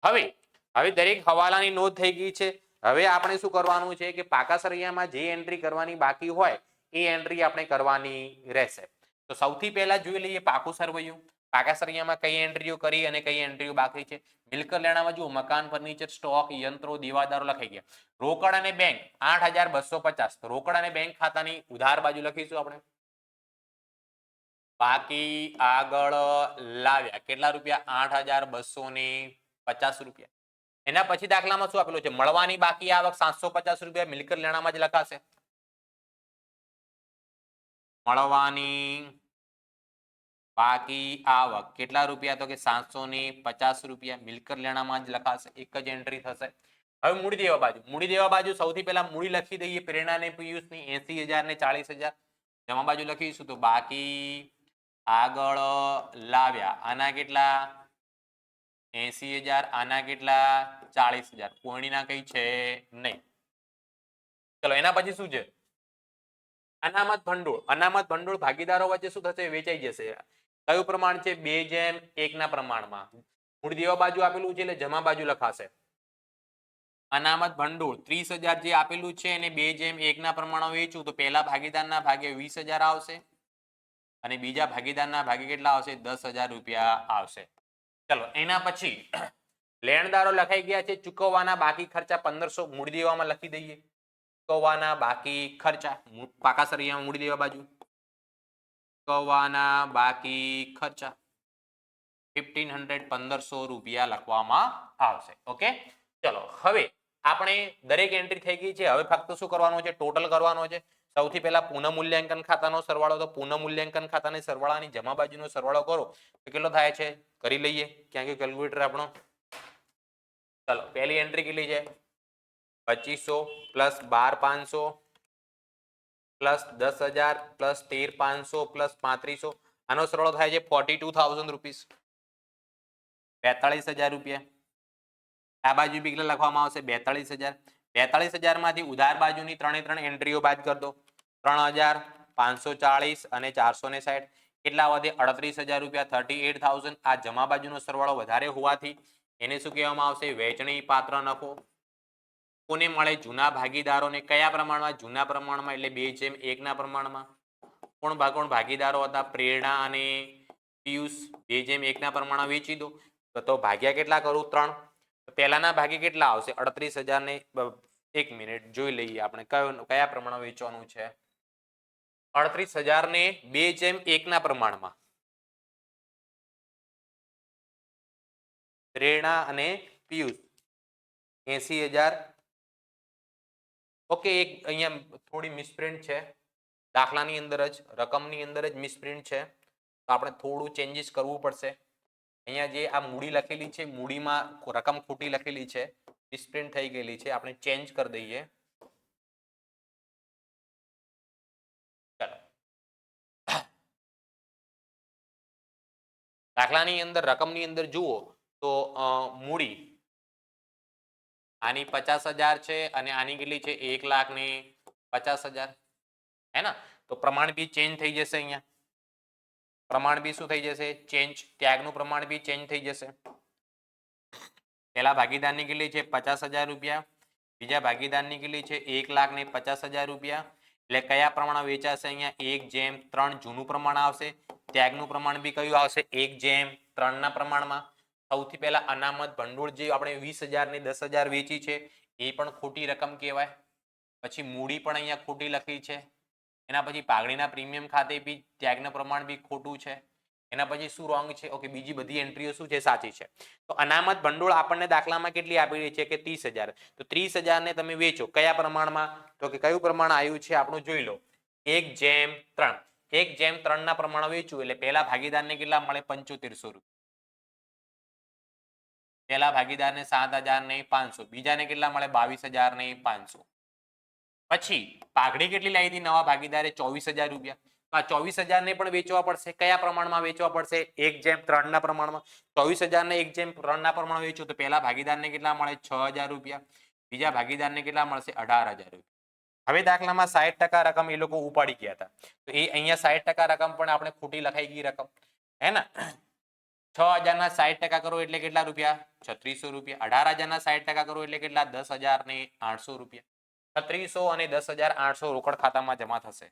હવે દરેક હવાલાની નોંધ થઈ ગઈ છે. હવે આપણે શું કરવાનું છે કે પાકા સરવૈયામાં જે એન્ટ્રી કરવાની બાકી હોય એ એન્ટ્રી આપણે કરવાની રહેશે. તો સૌથી પહેલા જોઈ લઈએ પાકું સરવૈયું. પાકા સરવૈયામાં કઈ એન્ટ્રીઓ કરી અને કઈ એન્ટ્રીઓ બાકી છે? મિલકત લેણામાં જુઓ મકાન, ફર્નિચર, સ્ટોક, યંત્રો, દેવાદારો લખાઈ ગયા. રોકડ અને બેંક 8,250. તો રોકડ અને બેંક ખાતાની ઉધાર બાજુ લખીશું આપણે બાકી આગળ લાવ્યા કેટલા રૂપિયા? 8,250 રૂપિયા. એના પછી દાખલામાં શું આપેલું છે? મળવાની બાકી આવક 750 રૂપિયા. મિલકત લેણામાં જ લખાશે મળવાની બાકી આવક કેટલા રૂપિયા? તો કે 750 રૂપિયા. મિલકત લેણામાં જ લખાશે, એક જ એન્ટ્રી થશે. હવે મૂડી દેવા બાજુ. મૂડી દેવા બાજુ સૌથી પહેલા મૂડી લખી દઈએ. પ્રેરણા ને પિયુષની 80,000 ને 40,000. જમા બાજુ લખીશું તો બાકી આગળ લાવ્યા આના કેટલા? 80,000. આના કેટલા? 40,000. કોઈના કઈ છે નહીં. ચલો એના પછી શું છે? અનામત ભંડોળ. અનામત ભંડોળ ભાગીદારો વચ્ચે શું થશે? વેચાઈ જશે. કયું પ્રમાણ છે? 2:1 ના પ્રમાણમાં. મૂળ દેવા બાજુ આપેલું છે એટલે જમા બાજુ લખાશે અનામત ભંડોળ 30,000 જે આપેલું છે એને 2:1 ના પ્રમાણમાં વેચું તો પહેલા ભાગીદારના ભાગે 20,000 આવશે અને બીજા ભાગીદારના ભાગે કેટલા આવશે? 10,000 રૂપિયા આવશે. ચલો એના પછી લેણદારો લખાઈ ગયા છે. ચૂકવવાના બાકી ખર્ચા 1,500 મૂડી દેવામાં લખી દઈએ. ચૂકવવાના બાકી ખર્ચા પાકા સરવૈયામાં મૂડી દેવા બાજુ ચૂકવવાના બાકી ખર્ચા 1,500 1,500 રૂપિયા લખવામાં આવશે. ઓકે. ચલો હવે આપણે દરેક એન્ટ્રી થઈ ગઈ છે. હવે ફક્ત શું કરવાનું છે? ટોટલ કરવાનો છે. સૌથી પહેલા પુનઃ મૂલ્યાંકન ખાતાનો સરવાળો. તો પુનઃ મૂલ્યાંકન ખાતાની સરવાળાની જમા બાજુનો સરવાળો કરો તો કેટલો થાય છે? કરી લઈએ. ક્યાં ગયું કેલ્ક્યુલેટર આપણો? ચલો પહેલી એન્ટ્રી કેટલી છે? 2,500 પ્લસ 12,500 પ્લસ 10,000 પ્લસ 13,500 પ્લસ 3500. આનો સરવાળો થાય છે 42,000 રૂપીસ, 42,000 રૂપિયા. આ બાજુ બી કેટલા લખવામાં આવશે? 42,000. 42,000 માંથી ઉધાર બાજુની ત્રણે એન્ટ્રીઓ બાદ કરી દો. 3,540 અને 460 કેટલા વધે? 38,000 રૂપિયા, 38,000. આ જમા બાજુનો સરવાળો વધારે હોવાથી એને શું કહેવામાં આવશે? વેચણી પાત્ર નફો. કોને મળે? જૂના ભાગીદારોને. કયા પ્રમાણમાં? જૂના પ્રમાણમાં એટલે 2:1 ના પ્રમાણમાં. કોણ ભાગીદારો હતા? પ્રેરણા અને પિયુષ. 2:1 ના પ્રમાણમાં વેચી દો. તો ભાગ્યા કેટલા કરું? 3. પહેલાના ભાગે કેટલા આવશે? 38,000 ને 1 મિનિટ જોઈ લઈએ આપણે કયા પ્રમાણમાં વેચવાનું છે. 38,000 ને 2:1 ના પ્રમાણમાં પ્રેરણા અને પિયુષ 80,000. ઓકે. એક અહીંયા થોડી મિસપ્રિન્ટ છે. દાખલાની અંદર જ રકમની અંદર જ મિસપ્રિન્ટ છે. તો આપણે થોડું ચેન્જીસ કરવું પડશે. અહીંયા જે આ મૂડી લખેલી છે મૂડીમાં રકમ ખોટી લખેલી છે, મિસપ્રિન્ટ થઈ ગયેલી છે. આપણે ચેન્જ કરી દઈએ. ચાલો દાખલાની અંદર રકમની અંદર જુઓ તો મૂડી આની 50,000 છે અને આની કેટલી છે? 1,50,000. હે ને? તો પ્રમાણ બી ચેન્જ થઈ જશે. અહીંયા પ્રમાણ બી શું થઈ જશે? ચેન્જ. ત્યાગનું પ્રમાણ બી ચેન્જ થઈ જશે. પહેલા ભાગીદારની કેટલી છે? 50,000 રૂપિયા. બીજા ભાગીદારની કેટલી છે 1,50,000 રૂપિયા. એટલે કયા પ્રમાણ વેચાશે અહીંયા 1/3 જૂનું પ્રમાણ આવશે. ત્યાગનું પ્રમાણ બી કયું આવશે 1/3 ના પ્રમાણમાં. સૌથી પહેલા અનામત ભંડોળ જે આપણે 20,000 ને 10,000 વેચી છે એ પણ ખોટી રકમ કહેવાય. પછી મૂડી પણ અહીંયા ખોટી લખી છે. એના પછી પાઘડીના પ્રીમિયમ ખાતે બી ત્યાગનું પ્રમાણ બી ખોટું છે. એના પછી શું રોંગ છે? ઓકે, બીજી બધી એન્ટ્રીઓ શું છે સાચી છે. તો અનામત ભંડોળ આપણને દાખલામાં કેટલી આપી રહી છે કે 30,000. તો 30,000 ને તમે વેચો કયા પ્રમાણમાં? તો કે કયું પ્રમાણ આવ્યું છે આપણું જોઈ લો 1/3. 1/3 ના પ્રમાણ વેચવું એટલે પહેલા ભાગીદારને કેટલા મળે 7500 રૂપિયા. પહેલા ભાગીદારને 7,500, બીજાને કેટલા મળે 22,500. પછી પાઘડી કેટલી લાવી હતી નવા ભાગીદારે 24,000 રૂપિયા. આ 24,000 ને પણ વેચવા પડશે. કયા પ્રમાણમાં વેચવા પડશે? 1/3 ના પ્રમાણમાં. 24,000 ને 1/3 ના પ્રમાણમાં વેચો તો પહેલા ભાગીદારને કેટલા મળે 6,000 રૂપિયા. બીજા ભાગીદારને કેટલા મળશે 18,000 રૂપિયા. હવે દાખલામાં 60% રકમ એ લોકો ઉપાડી ગયા હતા. તો એ અહીંયા 60% રકમ પણ આપણે ખોટી લખાઈ ગઈ રકમ હે ને. 6,000 ના 60% કરો એટલે કેટલા રૂપિયા 3600 રૂપિયા. 18,000 ના 60% કરો એટલે કેટલા 10,800 રૂપિયા. 3600 અને 10,800 રોકડ ખાતામાં જમા થશે.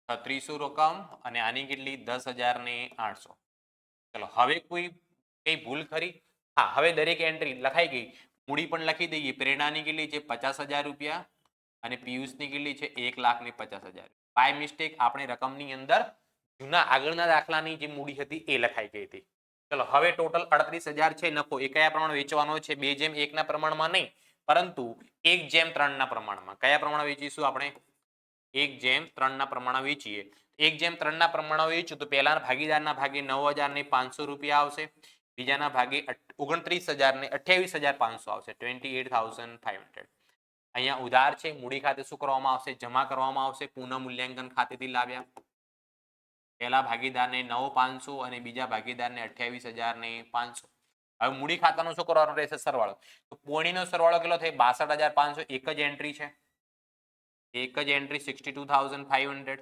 3600 રકમ અને આની કેટલી 10,800. ચલો હવે કોઈ કઈ ભૂલ ખરી? હા, હવે દરેક એન્ટ્રી લખાઈ ગઈ. મૂડી પણ લખી દઈએ. પ્રેરણાની કેટલી છે 50,000 રૂપિયા અને પિયુષની કેટલી છે 1,50,000. બાય મિસ્ટેક આપણે રકમની અંદર જૂના આગળના દાખલાની જે મૂડી હતી એ લખાઈ ગઈ હતી. ચલો હવે ટોટલ 38,000 છે નફો. એ કયા પ્રમાણ વેચવાનો છે? 2/1 ના પ્રમાણમાં નહીં, પરંતુ 1/3 ના પ્રમાણમાં. કયા પ્રમાણ વેચીશું આપણે? 1/3 ના પ્રમાણ વેચીએ. 1/3 ના પ્રમાણ વેચ્યું તો પહેલા ભાગીદારના ભાગે 9,500 રૂપિયા આવશે. બીજાના ભાગે 29,000 ને 28,500 આવશે. 28,500. અહીંયા ઉધાર છે. મૂડી ખાતે શું કરવામાં આવશે? જમા કરવામાં આવશે. પુનઃ મૂલ્યાંકન ખાતેથી લાવ્યા. પહેલા ભાગીદારને 9,500 અને બીજા ભાગીદારને 28,500. હવે મૂડી ખાતાનો શું કરવાનો રહેશે? સરવાળો. તો પોણીનો સરવાળો કેટલો થાય? 62,500. એક જ એન્ટ્રી છે. એક જ એન્ટ્રી 62,500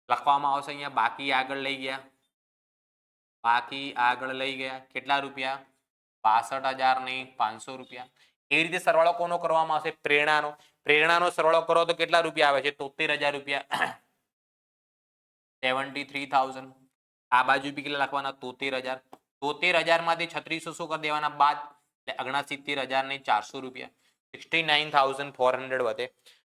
લખવામાં આવશે. અહીંયા બાકી આગળ લઈ ગયા. બાકી આગળ લઈ ગયા કેટલા રૂપિયા? 62,500 રૂપિયા. એ રીતે સરવાળો કોનો કરવામાં આવશે? પ્રેરણાનો. પ્રેરણાનો સરવાળો કરો તો કેટલા રૂપિયા આવે છે? 73,000 રૂપિયા. 73,000. આ બાજુ બી કેટલા લખવાના? 73,000. 73,000 માંથી 3600 શું કરી દેવાના? બાદ. એટલે 69,400 રૂપિયા. 69,400 વધે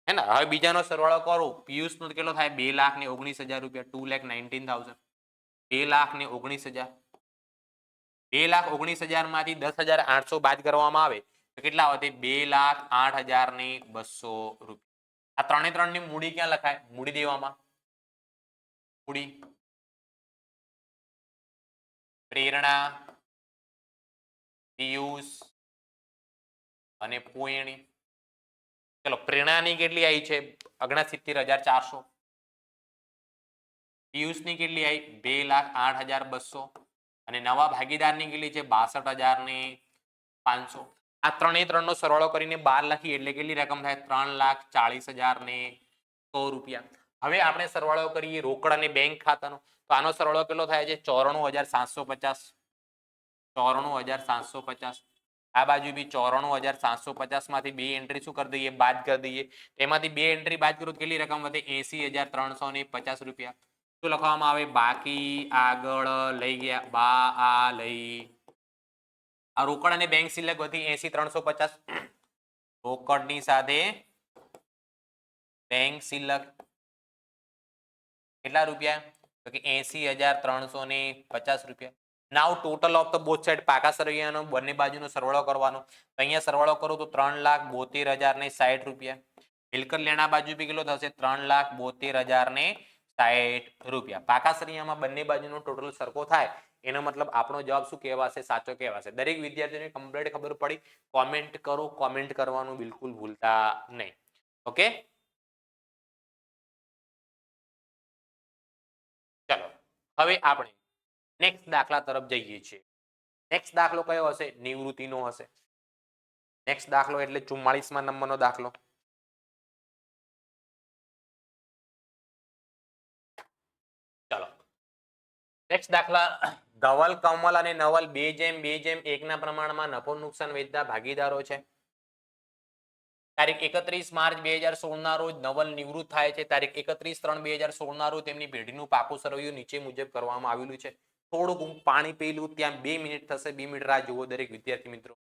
હે ને. હવે બીજાનો સરવાળો કરો. પિયુષ નો કેટલો થાય? 2,19,000 રૂપિયા. 2,19,000. 2,19,000. 2,19,000 માંથી 10,800 બાદ કરવામાં આવે તો કેટલા વધે? 2,08,200 રૂપિયા. આ ત્રણે ત્રણ ની મૂડી ક્યાં લખાય? મૂડી દેવામાં. મૂડી પ્રેરણા, પિયુષ અને પોયણી. ચલો પ્રેરણાની કેટલી આવી છે? 69,400. પિયુષની કેટલી આવી? 2,08,200. અને નવા ભાગીદારની કેટલી છે? 62,500. આ ત્રણે ત્રણ નો સરવાળો કરીને 12 લખી એટલે કેટલી રકમ થાય? 3,40,100 રૂપિયા. હવે આપણે સરવાળો કરીએ રોકડ અને બેંક ખાતાનો. તો આનો સરવાળો કેટલો થાય છે? 94,750. 94,750. આ બાજુ બી 94,750 માંથી બે એન્ટ્રી શું કરી દઈએ? બાદ કરી દઈએ. એમાંથી બે એન્ટ્રી બાદ કરો તો કેટલી રકમ વધે? 80,350 રૂપિયા. શું લખવામાં આવે? બાકી આગળ લઈ ગયા. બા આ લઈ આ રોકડ અને બેંક સિલક વધી 80,350. રોકડની સાથે બેંક સિલક કેટલા રૂપિયા? તો કે 80,350 રૂપિયા. Now total of the both side પાકા સરવૈયાનો બંને બાજુનો સરવાળો કરવાનો. તો અહીંયા સરવાળો કરો તો 3,72,060 રૂપિયા. મિલકત લેણા બાજુ બી કેટલો થશે? 3,72,060 રૂપિયા. પાકા સરવૈયામાં બંને બાજુનો ટોટલ સરખો થાય એનો મતલબ આપણો જવાબ શું કહેવાશે? સાચો કહેવાશે. દરેક વિદ્યાર્થીઓને કમ્પ્લીટ ખબર પડી? કોમેન્ટ કરો. કોમેન્ટ કરવાનું બિલકુલ ભૂલતા નહીં. ઓકે, ચલો હવે આપણે નેક્સ્ટ દાખલા તરફ જઈએ છીએ. નેક્સ્ટ દાખલો કયો હશે? નિવૃત્તિનો હશે. નેક્સ્ટ દાખલો એટલે 44મા નંબરનો દાખલો. ચલો નેક્સ્ટ દાખલા, ધવલ, કમલ અને નવલ 2:2:1 પ્રમાણમાં નફો નુકસાન વેચતા ભાગીદારો છે. તારીખ 31 માર્ચ 2016 ના રોજ નવલ નિવૃત્ત થાય છે. તારીખ 31/3/2016 ના રોજ તેમની પેઢીનું પાકું સરવૈયું નીચે મુજબ કરવામાં આવેલું છે. થોડુંક પાણી પીલું, ત્યાં 2 મિનિટ થશે. 2 મિનિટ રાહ જુઓ દરેક વિદ્યાર્થી મિત્રો.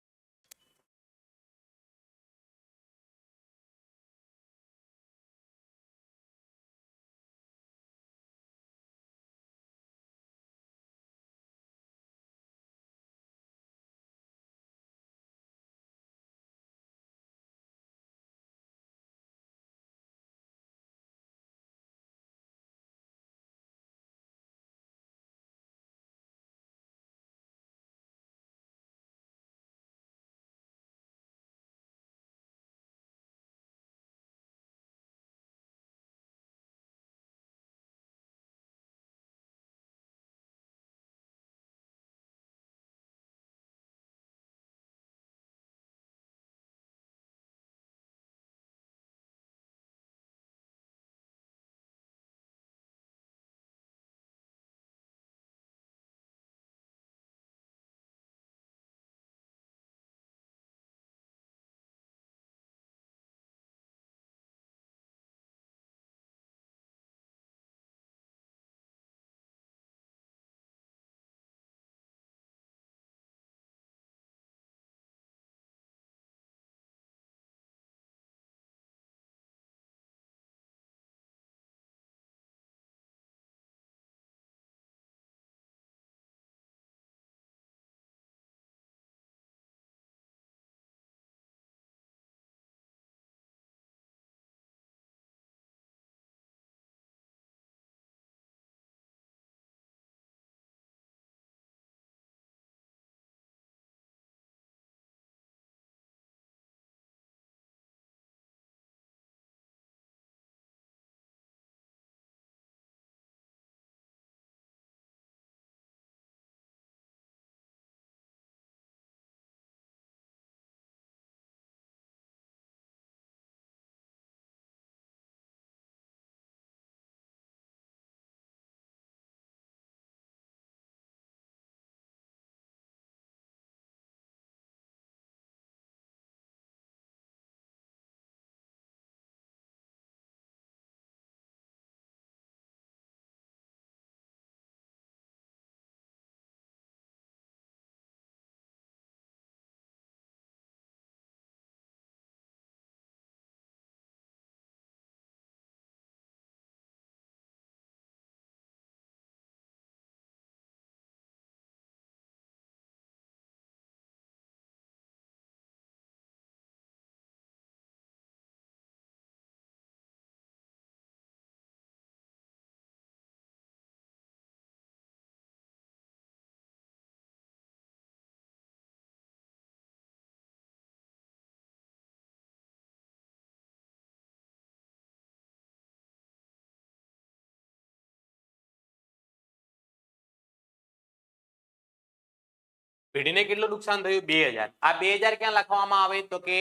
પેઢીને કેટલું નુકસાન થયું? 2000. આ 2000 ક્યાં લખવામાં આવે? તો કે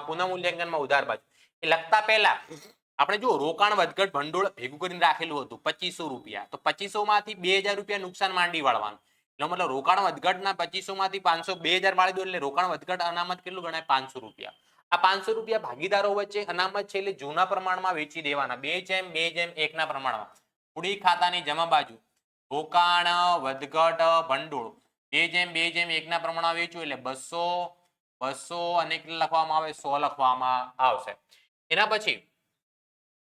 પુનઃમૂલ્યાંકનમાં ઉધાર બાજુ. એ લખતા પહેલા આપણે જો રોકાણ વધઘટ ભંડોળ ભેગું કરીને રાખેલું હતું 2500 રૂપિયા, તો 2500 માંથી 2000 રૂપિયા નુકસાન માંડી વાળવાનું. એટલે મતલબ રોકાણ વધઘટના 2500 માંથી 500 2000 વાળી દો એટલે રોકાણ વધઘટ અનામત કેટલું ગણાય? 500 રૂપિયા. આ 500 રૂપિયા ભાગીદારો વચ્ચે અનામત છે એટલે જૂના પ્રમાણમાં વેચી દેવાના. 2:2:1 ના પ્રમાણમાં. મૂડી ખાતાની જમા બાજુ રોકાણ વધઘટ ભંડોળ 2:2:1 ના પ્રમાણમાં વેચ્યું એટલે 200 અને કેટલા લખવામાં આવે? 100 લખવામાં આવશે. એના પછી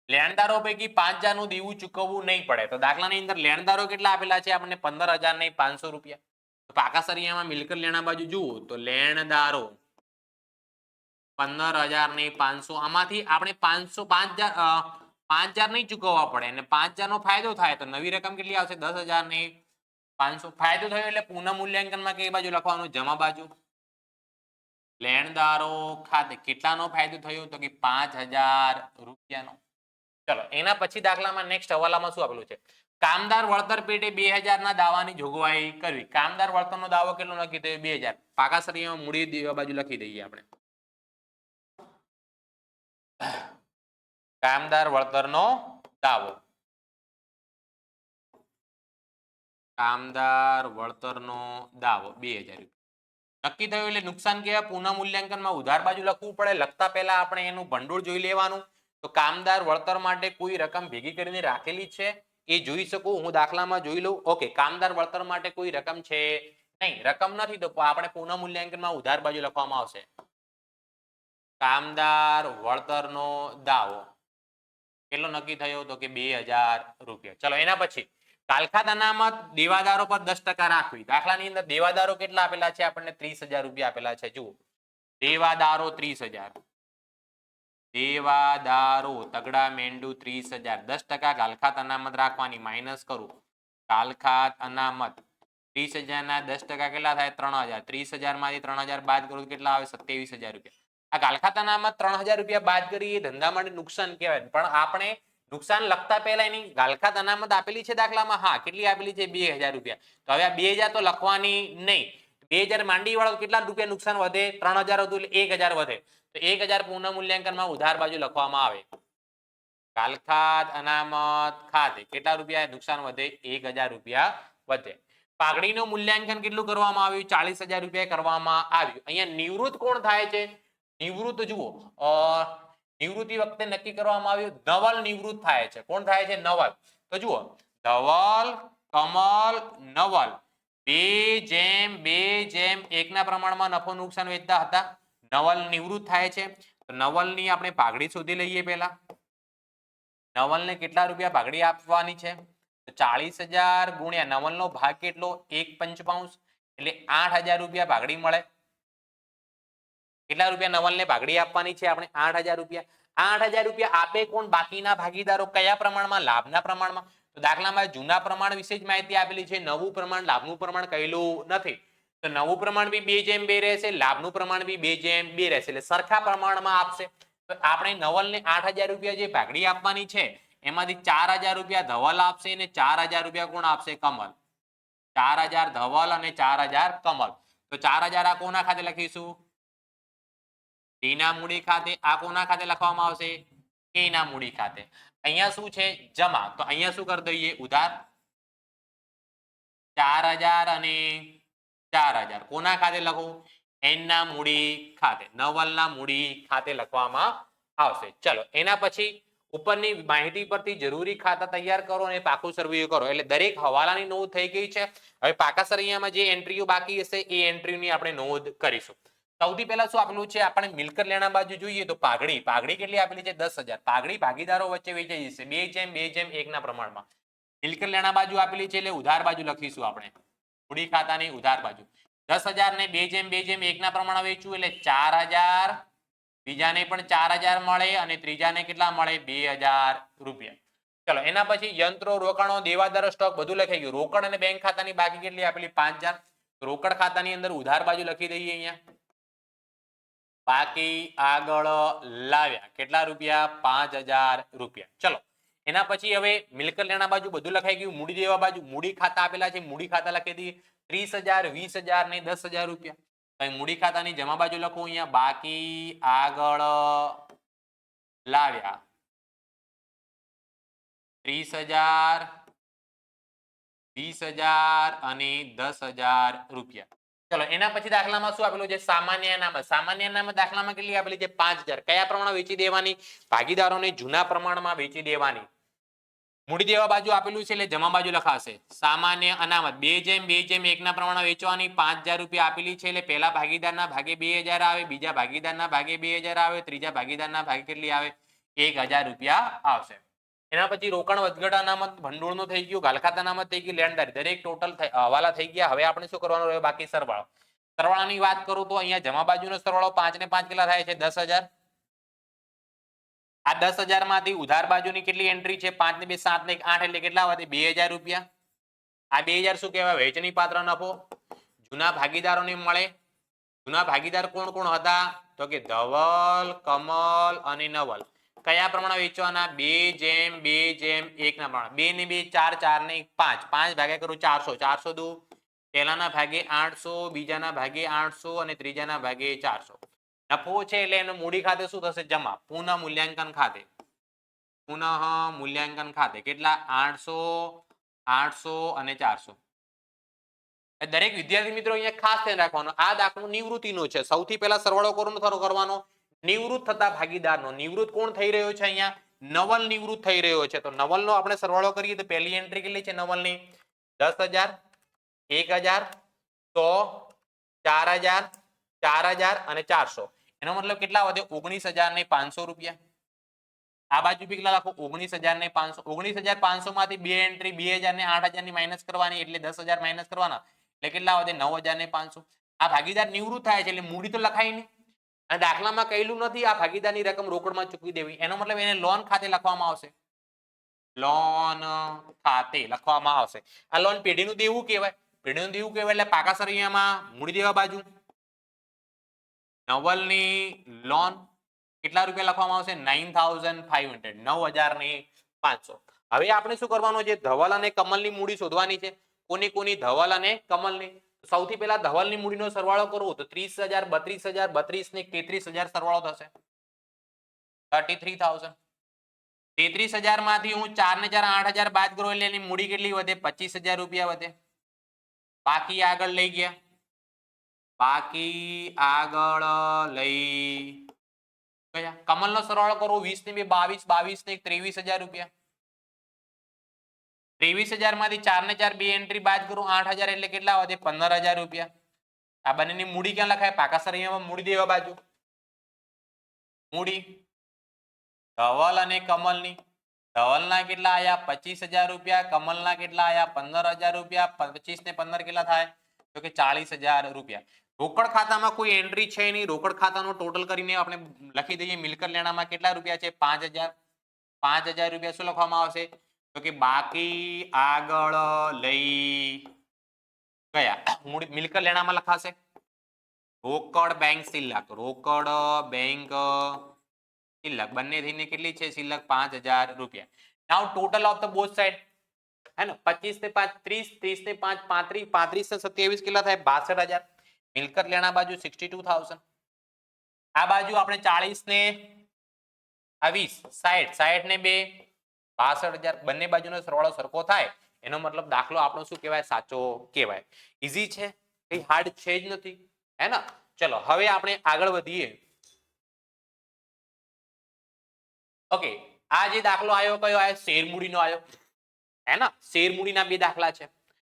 લેણદારો પૈકી 5000 નું દેવું ચૂકવવું નહીં પડે. તો દાખલાની અંદર લેણદારો કેટલા આપેલા છે? આપણને 15000 નહીં 500 રૂપિયા. તો પાકા સરિયામાં મિલકત લેણા બાજુ જુઓ તો લેણદારો 15000 નહીં 500. આમાંથી આપણે 5000 નહીં ચૂકવવા પડે અને 5000 નો ફાયદો થાય તો નવી રકમ કેટલી આવશે? 10000 નહીં 500. ફાયદો થયો એટલે પુનઃમૂલ્યાંકનમાં કઈ બાજુ લખવાનું? જમા બાજુ. લેણદારો ખાતે કેટલાનો ફાયદો થયો? તો કે 5000 રૂપિયાનો. ચલો એના પછી દાખલામાં નેક્સ્ટ હવાલામાં શું આપેલું છે? કામદાર વળતર પેટે 2000 ના દાવાની જોગવાઈ કરવી. કામદાર વળતરનો દાવો કેટલો લખી દઈએ? 2000. પાકા સરિયામાં મૂડી દેવા બાજુ લખી દઈએ આપણે. કામદાર વળતરનો દાવો કામદાર વળતરનો દાવો 2000 રૂપિયા નક્કી થયું એટલે નુકસાન કહેવાય. પુનઃ મૂલ્યાંકનમાં ઉધાર બાજુ લખવું પડે. લખતા પહેલા આપણે એનું ભંડોળ જોઈ લેવાનું. તો કામદાર વળતર માટે કોઈ રકમ ભેગી કરીને રાખેલી છે એ જોઈ શકું. હું દાખલામાં જોઈ લઉં. ઓકે, કામદાર વળતર માટે કોઈ રકમ છે નહીં, રકમ નથી, તો આપણે પુનઃ મૂલ્યાંકનમાં ઉધાર બાજુ લખવામાં આવશે કામદાર વળતરનો દાવો. કેટલો નક્કી થયો? તો કે 2000 રૂપિયા. ચલો એના પછી કાલખાત અનામત દેવાદારો પર 10% રાખવી. દાખલાની અંદર દેવાદારો કેટલા આપેલા છે? આપણને 30,000 રૂપિયા આપેલા છે. જુઓ, દેવાદારો 30,000, દેવાદારો તગડા મેંડુ 30,000, 10% કાલખાત અનામત રાખવાની. માઇનસ કરું, કાલખાત અનામત 30,000 ના 10% કેટલા થાય? 3,000. 30,000 માંથી 3,000 બાદ કરું તો કેટલા આવે? 27,000 રૂપિયા. આ કાલખાત અનામત 3,000 રૂપિયા બાદ કરી એ ધંધા માટે નુકસાન કહેવાય. પણ આપણે નુકસાન લખતા પહેલા એની કાલખાત અનામત આપેલી છે દાખલામાં. હા, કેટલી આપેલી છે? 2,000 રૂપિયા. તો હવે આ 2,000 તો લખવાની નહીં. 2,000 માંડી વાળો કેટલા રૂપિયા નુકસાન વધે? 3,000 હતું એટલે 1,000 વધે. તો 1,000 પુનઃ મૂલ્યાંકનમાં ઉધાર બાજુ લખવામાં આવે. કાલખાત અનામત ખાતે કેટલા રૂપિયા નુકસાન વધે? 1,000 રૂપિયા વધે. પાઘડીનું મૂલ્યાંકન કેટલું કરવામાં આવ્યું? 40,000 રૂપિયા કરવામાં આવ્યું. અહીંયા નિવૃત્ત કોણ થાય છે? નિવૃત્ત જુઓ, નિવૃત્તિ વખતે નક્કી કરવામાં આવ્યું નવલ નિવૃત્ત થાય છે. કોણ થાય છે? નવલ. તો જુઓ, ધવલ, કમલ, નવલ 2:2:1 ના પ્રમાણમાં નફો નુકસાન વેચતા હતા. નવલ નિવૃત્ત થાય છે. તો નવલની આપણે પાઘડી શોધી લઈએ. પહેલા નવલને કેટલા રૂપિયા પાઘડી આપવાની છે? 40,000 ગુણ્યા નવલનો ભાગ કેટલો? 1/5 એટલે 8,000 રૂપિયા પાઘડી મળે. કેટલા રૂપિયા નવલને પાઘડી આપવાની છે? આપણે 8,000 રૂપિયા. 8,000 રૂપિયા આપે કોણ? બાકીના ભાગીદારો. કયા પ્રમાણમાં? લાભના પ્રમાણમાં. તો દાખલામાં જૂના પ્રમાણ વિશે જ માહિતી આપેલી છે. નવું પ્રમાણ, લાભનું પ્રમાણ કહેલું નથી. તો નવું પ્રમાણ બી 2:2 રહેશે, લાભનું પ્રમાણ બી 2:2 રહેશે. એટલે સરખા પ્રમાણમાં આપશે. તો આપણે નવલને 8,000 રૂપિયા જે પાઘડી આપવાની છે એમાંથી 4,000 રૂપિયા ધવલ આપશે અને 4,000 રૂપિયા કોણ આપશે? કમલ. 4,000 ધવલ અને 4,000 કમલ. તો 4,000 આ કોના ખાતે લખીશું? ડીના મૂડી ખાતે. આ કોના ખાતે લખવામાં આવશે? કેના મૂડી ખાતે. અહીંયા શું છે? જમા. તો અહીંયા શું કરી દઈએ? ઉધાર. 4,000 અને 4,000 કોના ખાતે લખો? એનના મૂડી ખાતે, નવલના મૂડી ખાતે લખવામાં આવશે. ચલો એના પછી ઉપરની માહિતી પરથી જરૂરી ખાતા તૈયાર કરો અને પાકું સરવૈયું કરો. એટલે દરેક હવાલાની નોંધ થઈ ગઈ છે. હવે પાકા સરવૈયામાં જે એન્ટ્રીઓ બાકી હશે એ એન્ટ્રીની આપણે નોંધ કરીશું. સૌથી પહેલા શું આપેલું છે? આપણે મિલકત લેણા બાજુ જોઈએ તો પાઘડી. પાઘડી કેટલી આપેલી છે? 10,000. પાઘડી ભાગીદારો વચ્ચે વેચાઈ જશે 2:2:1 ના પ્રમાણમાં. મિલકત લેણા બાજુ આપેલી છે એટલે ઉધાર બાજુ લખીશું આપણે. મૂડી ખાતાની ઉધાર બાજુ 10,000 ને 2:2:1 ના પ્રમાણે વેચવું એટલે 4,000. બીજાને પણ 4,000 મળે અને ત્રીજાને કેટલા મળે? 2,000 રૂપિયા. ચલો એના પછી યંત્રો, રોકાણો, દેવાદારો, સ્ટોક બધું લખાઈ ગયું. રોકડ અને બેંક ખાતાની બાકી કેટલી આપેલી? 5,000. રોકડ ખાતાની અંદર ઉધાર બાજુ લખી દઈએ. અહીંયા બાકી આગળ લાવ્યા કેટલા રૂપિયા? 5,000 રૂપિયા. ચલો એના પછી હવે મિલકત લેણા બાજુ બધું લખાઈ ગયું. મૂડી દેવા બાજુ મૂડી ખાતા આપેલા છે. મૂડી ખાતા લખી દઈએ. 30,000, 20,000 ને 10,000 રૂપિયા. મૂડી ખાતાની જમા બાજુ લખું. અહીંયા બાકી આગળ લાવ્યા 30,000, 20,000 અને 10,000 રૂપિયા. ચલો એના પછી દાખલામાં શું આપેલું છે? સામાન્ય અનામત. સામાન્ય અનામત દાખલામાં કેટલી આપેલી છે? 5,000. કયા પ્રમાણમાં વેચી દેવાની? ભાગીદારોને જૂના પ્રમાણમાં વેચી દેવાની. મૂડી દેવા બાજુ આપેલું છે એટલે જમા બાજુ લખાશે. સામાન્ય અનામત 2:2:1 ના પ્રમાણમાં વેચવાની. 5,000 રૂપિયા આપેલી છે એટલે પહેલા ભાગીદારના ભાગે 2,000 આવે, બીજા ભાગીદારના ભાગે 2,000 આવે, ત્રીજા ભાગીદારના ભાગે કેટલી આવે? 1,000 રૂપિયા આવશે. એના પછી રોકાણ વધઘટ અનામત ભંડોળનો થઈ ગયું, ગાલખાત અનામત થઈ ગયું, લેણદારી દરેક ટોટલ હવાલા થઈ ગયા. હવે આપણે શું કરવાનું રહ્યું? બાકી સરવાળો. સરવાળાની વાત કરું તો અહીંયા જમા બાજુનો સરવાળો 5 ને 5 કેટલા થાય છે? 10,000. આ 10,000 માંથી ઉધાર બાજુની કેટલી એન્ટ્રી છે? 5 ને 2 7 ને 8 એટલે કેટલા વધે? 2,000 રૂપિયા. આ 2,000 શું કહેવાય? વહેંચણી પાત્ર નફો. જૂના ભાગીદારોને મળે. જૂના ભાગીદાર કોણ કોણ હતા? તો કે ધવલ, કમલ અને નવલ. કયા પ્રમાણે વેચવાના? 2:2:1 ના પ્રમાણે. 2 ને 2 4, 4 ને 5, 5 ભાગ્યા કરું 400, 400 દુ પહેલાના ભાગે 800, બીજાના ભાગે 800 અને ત્રીજાના ભાગે 400. નફો છે એટલે એનું મૂડી ખાતે શું થશે? જમા. પુનઃ મૂલ્યાંકન ખાતે. પુનઃ મૂલ્યાંકન ખાતે કેટલા? 800, 800 અને 400. દરેક વિદ્યાર્થી મિત્રો અહીંયા ખાસ ધ્યાન રાખવાનું, આ દાખલો નિવૃત્તિનો છે. સૌથી પહેલા સરવાળો કરવાનો નિવૃત્ત થતા ભાગીદારનો. નિવૃત્ત કોણ થઈ રહ્યો છે અહીંયા? નવલ નિવૃત્ત થઈ રહ્યો છે. તો નવલનો આપણે સરવાળો કરીએ તો પહેલી એન્ટ્રી કેટલી છે નવલની? 10,000, 1,000, 100, 4,000, 4,000 અને 400. એનો મતલબ કેટલા વધે? 19,500 રૂપિયા. આ બાજુ બી કેટલા લખો? 19,500. 19,500 માંથી બે એન્ટ્રી 2,000 ને 8,000 ની માઇનસ કરવાની, એટલે 10,000 માઇનસ કરવાના, એટલે કેટલા વધે? 9,500. આ ભાગીદાર નિવૃત્ત થાય છે એટલે મૂડી તો લખાય નહીં. અને દાખલામાં કહેલું નથી આ ભાગીદારની રકમ રોકડમાં ચૂકવી દેવી. એનો મતલબ એને લોન ખાતે લખવામાં આવશે. લોન ખાતે લખવામાં આવશે. આ લોન પેઢીનું દેવું કહેવાય. પેઢીનું દેવું કહેવાય એટલે પાકા સરૈયામાં મૂડી દેવા બાજુ નવલની લોન કેટલા રૂપિયા લખવામાં આવશે? 9,500. 9,500. હવે આપણે શું કરવાનું છે? ધવલ અને કમલની મૂડી શોધવાની છે. કોની કોની? ધવલ અને કમલની. સૌથી પહેલા ધવલની મૂડીનો સરવાળો કરવો તો 30,000, 32,000, 32 ને 33,000 સરવાળો થશે 33,000. 33,000 માંથી હું 4 ને 4 8,000 બાદ કરું એટલે એની મૂડી કેટલી વધે? 25,000 રૂપિયા વધે. બાકી આગળ લઈ ગયા. બાકી આગળ લઈ ગયા. કમલનો સરવાળો કરો 20 ને 2 22, 22 ને 23,000 રૂપિયા. 23,000 માંથી 4 ને 4 બે એન્ટ્રી બાદ કરું 8,000 એટલે કેટલા વધે? 15,000 રૂપિયા. આ બંનેની મૂડી ક્યાં લખાય? પાકા સરૈયામાં મૂડી દેવા બાજુ મૂડી ધવલ અને કમલની. ધવલના કેટલા આયા? 25,000 રૂપિયા. કમલના કેટલા આયા? 15,000 રૂપિયા. 25 ને 15 કેટલા થાય? તો કે 40,000 રૂપિયા. રોકડ ખાતામાં કોઈ એન્ટ્રી છે નહીં. રોકડ ખાતાનો ટોટલ કરીને આપણે લખી દઈએ. મિલકત લેણામાં કેટલા રૂપિયા છે? 5,000. 5,000 રૂપિયા શું લખવામાં આવશે? તો કે બાકી આગળ લઈ ગયા. મિલકત લેણામાં લખાશે રોકડ બેંક શિલ્લક. રોકડ બેંક શિલ્લક બંને થઈને કેટલી છે શિલ્લક? 5,000 રૂપિયા. Now total of the both side હે ને 25 ને 5 30, 30 ને 5 35, 35 ને 27 કેટલા થાય? 62,000. મિલકત લેણા બાજુ 62,000. આ બાજુ આપણે 40 ને 20 60, 60 ને 2 62,000. બંને બાજુનો સરવાળો સરખો થાય એનો મતલબ દાખલો આપણો શું કહેવાય? સાચો કહેવાય. ઈઝી છે, કઈ હાર્ડ છે જ નથી, હે ને? ચલો હવે આપણે આગળ વધીએ. ઓકે, આ જે દાખલો આવ્યો કયો આવ્યો? શેરમૂડીનો આવ્યો, હે ને? શેરમૂડીના બે દાખલા છે.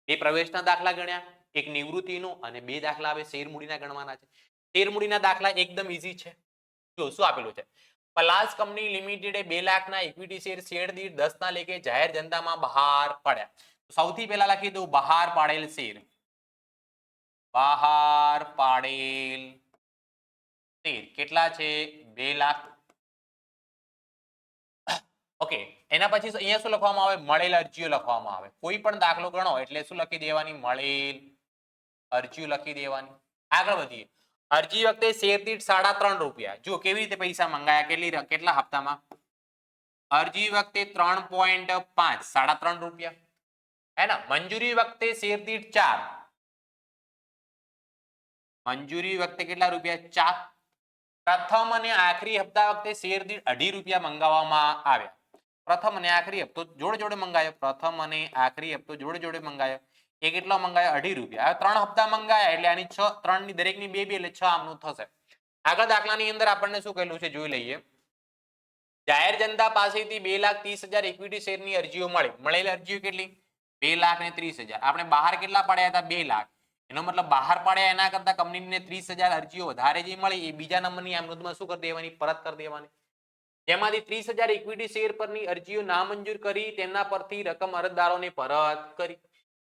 બે પ્રવેશના દાખલા ગણ્યા, એક નિવૃત્તિનો, અને બે દાખલા હવે શેરમૂડીના ગણવાના છે. શેરમૂડીના દાખલા એકદમ ઈઝી છે. જો શું આપેલું છે? પલાસ કંપની લિમિટેડે 2 લાખના ઇક્વિટી શેર દીઠ 10 ના લેખે જાહેર જનતામાં બહાર પાડ્યા. સૌથી પહેલા લખી દઉં બહાર પાડેલ શેર. બહાર પાડેલ શેર કેટલા છે? 2 લાખ. ઓકે, એના પછી અહીંયા શું લખવામાં આવે? મળેલ અરજીઓ લખવામાં આવે. કોઈ પણ દાખલો ગણો એટલે શું લખી દેવાની? મળેલ અરજીઓ લખી દેવાની. આગળ વધીએ. અરજી વખતે શેર દીઠ 3.5 રૂપિયા. જો કેવી રીતે પૈસા મંગાયા, કેટલા હપ્તામાં? અરજી વખતે 3.5 3.5 રૂપિયા, હે ને? મંજૂરી વખતે શેર દીઠ 4. મંજૂરી વખતે કેટલા રૂપિયા? 4. પ્રથમ અને આખરી હપ્તા વખતે શેર દીઠ 2.5 રૂપિયા મંગાવવામાં આવ્યા. પ્રથમ અને આખરી હપ્તો જોડે જોડે મંગાયો. પ્રથમ અને આખરી હપ્તો જોડે જોડે મંગાયો. એ કેટલો મંગાયો? 2.5 રૂપિયા. 3 હપ્તા મંગાયા એટલે આની 6, 3 ની દરેકની 2 2 એટલે 6 આમનું થશે. આગળ દાખલાની અંદર આપણને શું કહેલું છે જોઈ લઈએ. જાહેર જનતા પાસેથી 2,30,000 ઇક્વિટી શેરની અરજીઓ મળી. મળેલી અરજીઓ કેટલી? 2,30,000. આપણે બહાર કેટલા પાડ્યા હતા? 2 લાખ. એનો મતલબ બહાર પાડ્યા એના કરતા કંપનીને 30,000 અરજીઓ વધારે જે મળી એ બીજા નંબરની આ નોંધમાં શું કરી દેવાની? પરત કરી દેવાની. જેમાંથી 30,000 ઇક્વિટી શેર પરની અરજીઓ નામંજૂર કરી તેમના પરથી રકમ અરજદારોને પરત કરી.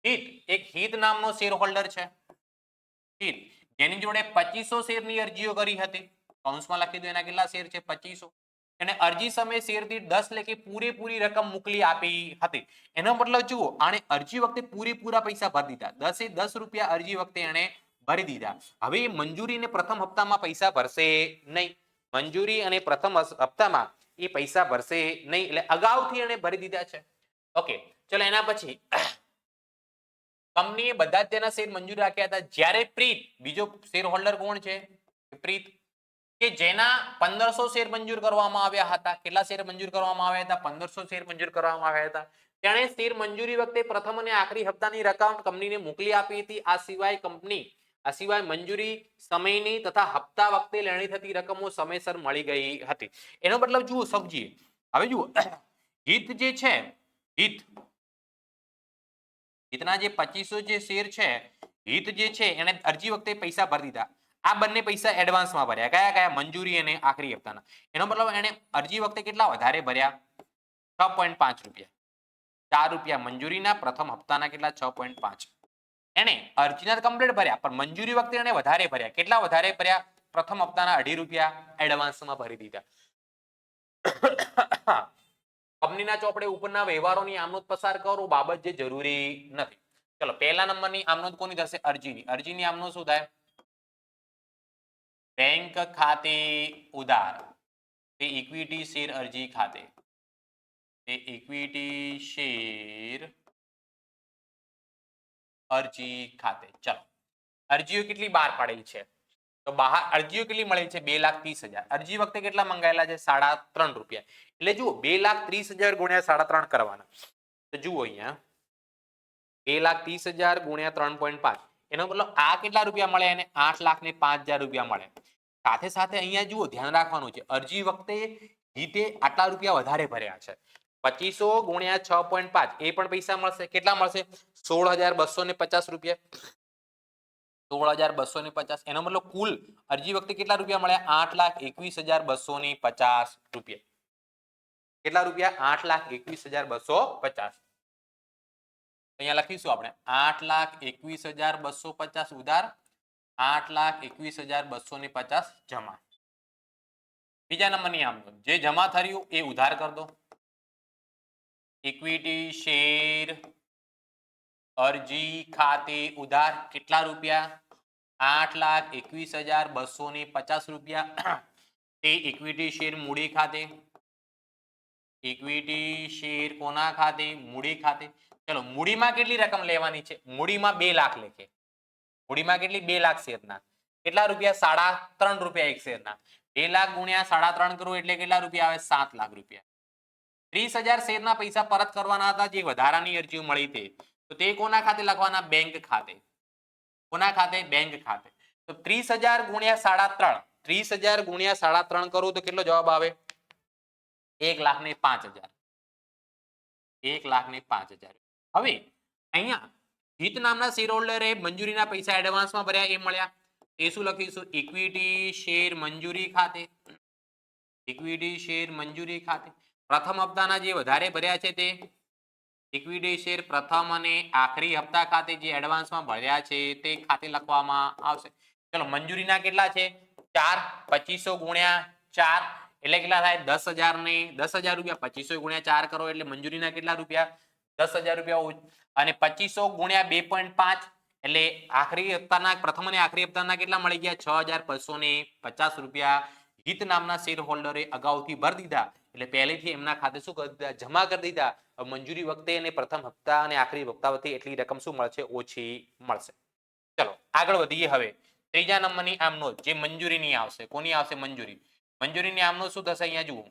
હિત, એક હિત નામનો શેર હોલ્ડર છે. હિત જેની જોડે 2500 શેરની અરજીઓ કરી હતી. કૌંસમાં લખી દો એના કેટલા શેર છે? 2500. એને અરજી સમયે શેર દીઠ 10 લેખે પૂરેપૂરી રકમ મોકલી આપી હતી. એનો મતલબ જુઓ, આણે અરજી વખતે પૂરેપૂરા પૈસા ભરી દીધા. 10 એ 10 રૂપિયા અરજી વખતે એને ભરી દીધા. હવે મંજૂરીને પ્રથમ હપ્તામાં પૈસા ભરશે નહીં. મંજૂરી અને પ્રથમ હપ્તામાં એ પૈસા ભરશે નહીં, એટલે અગાઉથી એને ભરી દીધા છે. ઓકે, ચલો એના પછી કંપનીએ બધા જ તેના શેર મંજૂર રાખ્યા હતા. જ્યારે પ્રીત, બીજો શેર હોલ્ડર કોણ છે? પ્રીત, કે જેના 1500 શેર મંજૂર કરવામાં આવ્યા હતા. કેટલા શેર મંજૂર કરવામાં આવ્યા હતા? 1500 શેર મંજૂર કરવામાં આવ્યા હતા. તેણે શેર મંજૂરી વખતે પ્રથમ અને આખરી હપ્તાની રકમ કંપનીને મોકલી આપી હતી. આ સિવાય મંજૂરી સમયની તથા હપ્તા વખતે લેણી થતી રકમો સમયસર મળી ગઈ હતી. એનો મતલબ જુઓ, સમજીએ. હવે જુઓ, હિત જે છે, હિતના જે 2500 જે શેર છે, હિત જે છે એને અરજી વખતે પૈસા ભરી દીધા. આ બંને પૈસા એડવાન્સમાં ભર્યા. કયા કયા? મંજૂરી અને આખરી હપ્તાના. એનો મતલબ એને અરજી વખતે કેટલા વધારે ભર્યા? 6.5 રૂપિયા. 4 રૂપિયા મંજૂરીના, પ્રથમ હપ્તાના કેટલા? 6.5. એને અરજીના કમ્પ્લીટ ભર્યા, પણ મંજૂરી વખતે એને વધારે ભર્યા. કેટલા વધારે ભર્યા? પ્રથમ હપ્તાના 2.5 રૂપિયા એડવાન્સમાં ભરી દીધા. કંપનીના ચોપડે ઉપરના વ્યવહારોની આમનોંધ પસાર કરો, બાબત જે જરૂરી નથી. ચલો, પહેલા નંબરની આમનોંધ કોની થશે? અરજીની. અરજીની આમનોંધ શું થાય? બેંક ખાતે ઉધાર, તે ઇક્વિટી શેર અરજી ખાતે, તે ઇક્વિટી શેર અરજી ખાતે. ચલો, અરજીઓ કેટલી બહાર પાડેલી છે? તો બહાર અરજીઓ કેટલી મળી છે? 2,30,000. અરજી વખતે કેટલા મંગાયેલા છે? 3.5 રૂપિયા. એટલે જુઓ, 2,30,000 ગુણ્યા 3.5 કરવાના. તો જુઓ અહીંયા 2,30,000 ગુણ્યા 3.5. એનો મતલબ આ કેટલા રૂપિયા મળે? એને 8,05,000 રૂપિયા મળે. સાથે સાથે અહીંયા જુઓ, ધ્યાન રાખવાનું છે, અરજી વખતે હિતે આટલા રૂપિયા વધારે ભર્યા છે. 2500 ગુણ્યા 6.5 એ પણ પૈસા મળશે. કેટલા મળશે? 16,250 રૂપિયા. 16,250. એનો મતલબ કુલ અરજી વખતે કેટલા રૂપિયા મળ્યા? 8,21,250 રૂપિયા. કેટલા રૂપિયા? 8,21,250. અહીંયા લખીશું આપણે 8,21,250 ઉધાર, 8,21,250 જમા. બીજા નંબરની આમનોંધ, જે જમા થયું એ ઉધાર કરી દો. ઇક્વિટી શેર અરજી ખાતે ઉધાર કેટલા રૂપિયા? 8,21,250 રૂપિયા. તે ઇક્વિટી શેર મૂડી ખાતે, ઇક્વિટી શેર કોના ખાતે? મૂડી ખાતે. ચલો, મૂડીમાં કેટલી રકમ લેવાની છે? મૂડીમાં 2 લાખ લેખે. મૂડીમાં કેટલી? 2 લાખ શેરના. કેટલા રૂપિયા? 3.5 રૂપિયા એક શેરના. 2 લાખ ગુણ્યા 3.5 કરો એટલે કેટલા રૂપિયા આવે? 7 લાખ રૂપિયા. 30,000 શેરના પૈસા પરત કરવાના હતા, જે વધારાની અરજીઓ મળી તે. તો તે કોના ખાતે લખવાના? બેંક ખાતે. કોના ખાતે? બેંક ખાતે. તો 30,000 ગુણ્યા 3.5, 30,000 ગુણ્યા 3.5 કરો તો કેટલો જવાબ આવે? 1,05,000. 1,05,000. હવે અહીંયા હિત નામના શેર હોલ્ડરે મંજૂરીના પૈસા એડવાન્સમાં ભર્યા, એ મળ્યા. એ શું લખીશું? ઇક્વિટી શેર મંજૂરી ખાતે, ઇક્વિટી શેર મંજૂરી ખાતે. પ્રથમ હપ્તાના જે વધારે ભર્યા છે તે ઇક્વિટી શેર પ્રથમ અને આખરી હપ્તા ખાતે જે એડવાન્સમાં ભર્યા છે તે ખાતે લખવામાં આવશે. ચલો, મંજૂરીના કેટલા છે? 4. 2500 ગુણ્યા 4 એટલે કેટલા થાય? 10,000 ને 10,000 રૂપિયા. 2500 ગુણ્યા 4 કરો એટલે મંજૂરીના કેટલા રૂપિયા? 10,000 રૂપિયા. અને 2500 ગુણ્યા 2.5 એટલે આખરી હપ્તાના, પ્રથમ અને આખરી હપ્તાના કેટલા મળી ગયા? 6,550 રૂપિયા હિત નામના શેર હોલ્ડરે અગાઉથી ભરી દીધા. એટલે પહેલેથી એમના ખાતે શું કરી દીધા? જમા કરી દીધા. મંજૂરી વખતે અને પ્રથમ હપ્તા અને આખરી હપ્તા વખતે એટલી રકમ શું મળશે? ઓછી મળશે. ચલો, આગળ વધીએ. હવે ત્રીજા નંબરની આમનોંધ, જે મંજૂરીની આવશે. કોની આવશે? મંજૂરી. મંજૂરીની આમનોંધ શું થશે? અહીંયા જુઓ,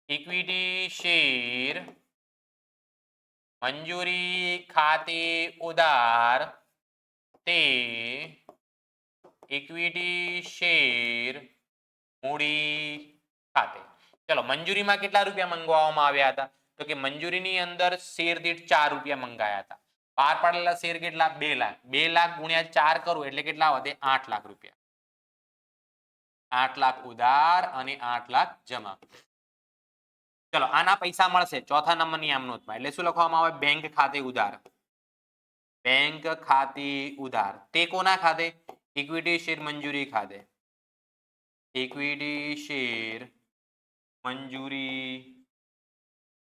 ઇક્વિટી શેર મંજૂરી ખાતે ઉધાર, તે ઇક્વિટી શેર મૂડી ખાતે. ચલો, મંજૂરીમાં કેટલા રૂપિયા મંગાવવામાં આવ્યા હતા? તો કે મંજૂરીની અંદર શેર દીઠ 4 રૂપિયા મંગાયા હતા. બહાર પાડેલા શેર કેટલા? 2 લાખ. 2 લાખ ગુણ્યા 4 કરું એટલે કેટલા વધે? 8 લાખ રૂપિયા. 8 લાખ ઉધાર અને 8 લાખ જમા. ચલો, આના પૈસા મળશે ચોથા નંબરની આમનોંધમાં. એટલે શું લખવામાં આવે? બેંક ખાતે ઉધાર, બેંક ખાતે ઉધાર. તે કોના ખાતે? ઇક્વિટી શેર મંજૂરી ખાતે, ઇક્વિટી શેર મંજૂરી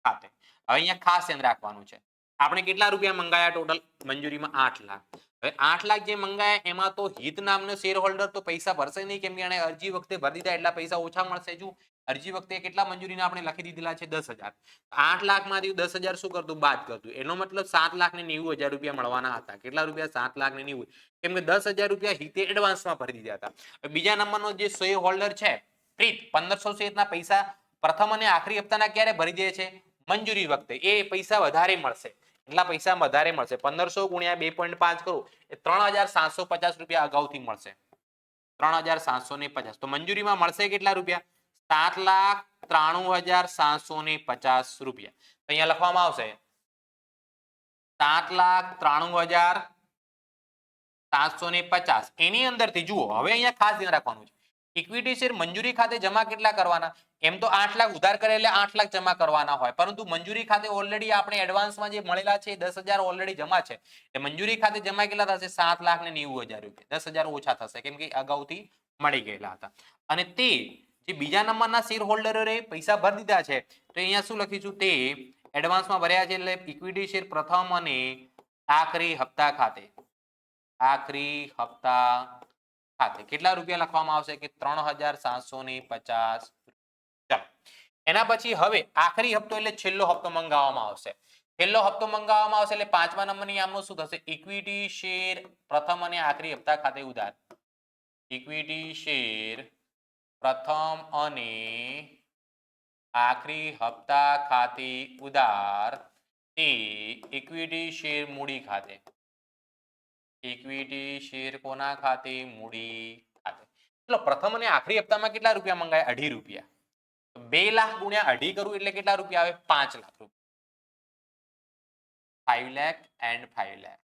ખાતે. હવે અહીંયા ખાસ ધ્યાન રાખવાનું છે, આપણે કેટલા રૂપિયા મંગાયા ટોટલ? મંજૂરીમાં 8 લાખ. હવે 8 લાખ જે મંગાયા એમાં તો હિત નામનો શેર હોલ્ડર તો પૈસા ભરશે નહીં, કેમ કે એને અરજી વખતે ભરી દીધા એટલા પૈસા ઓછા મળશે. જો અરજી વખતે કેટલા મંજૂરીના આપણે લખી દીધેલા છે? 10,000. 8 લાખમાંથી 10,000 શું કરતું? બાદ કરતું. એનો મતલબ 7,90,000 રૂપિયા મળવાના હતા. કેટલા રૂપિયા? 7,90,000. કેમ કે 10,000 રૂપિયા હિતે એડવાન્સમાં ભરી દીધા હતા. બીજા નંબરનો જે શેર હોલ્ડર છે પ્રીત, 1,500 શેરના પૈસા પ્રથમ અને આખરી હપ્તાના ક્યારે ભરી દે છે? મંજૂરી વખતે એ પૈસા વધારે મળશે. એટલા પૈસા વધારે મળશે. 1500 ગુણ્યા 2.5 કરું એ 3750 રૂપિયા અગાઉથી મળશે. 3750. તો મંજૂરીમાં મળશે કેટલા રૂપિયા? 7,93,750 રૂપિયા. તો અહીંયા લખવામાં આવશે 7,93,750. એની અંદરથી જુઓ, હવે અહીંયા ખાસ ધ્યાન રાખવાનું છે. ઇક્વિટી શેર મંજૂરી ખાતે જમા કેટલા કરવાના? એમ તો 8 લાખ ઉધાર કરે એટલે 8 લાખ જમા કરવાના હોય, પરંતુ મંજૂરી ખાતે ઓલરેડી આપણે એડવાન્સમાં જે મળેલા છે 10,000 ઓલરેડી જમા છે. એ મંજૂરી ખાતે જમા કેટલા થશે? 7,90,000 રૂપિયા. 10,000 ઓછા થશે કેમ કે અગાઉથી મળી ગયેલા હતા. અને તે જે બીજા નંબરના શેર હોલ્ડરોએ પૈસા ભરી દીધા છે, તો અહીંયા શું લખીશું? તે એડવાન્સમાં ભર્યા છે એટલે ઇક્વિટી શેર પ્રથમ અને આખરી હપ્તા ખાતે. આખરી હપ્તા ખાતે કેટલા રૂપિયા લખવામાં આવશે? કે 3,750. ચાલો, એના પછી હવે આખરી હપ્તો એટલે છેલ્લો હપ્તો મંગાવવામાં આવશે. છેલ્લો હપ્તો મંગાવવામાં આવશે એટલે 5મા નંબરની આમનું શું થશે? ઇક્વિટી શેર પ્રથમ અને આખરી હપ્તા ખાતે ઉધાર. ઇક્વિટી શેર પ્રથમ અને આખરી હપ્તા ખાતે ઉધાર તે ઇક્વિટી શેર મૂડી ખાતે. ઇક્વિટી શેર કોના ખાતે? મૂડી ખાતે. ચલો, પ્રથમ અને આખરી હપ્તામાં કેટલા રૂપિયા મંગાય? 2.5 રૂપિયા. 2 લાખ ગુણ્યા 2.5 કરું એટલે કેટલા રૂપિયા આવે? 5 લાખ રૂપિયા. 5 લાખ એન્ડ 5 લાખ.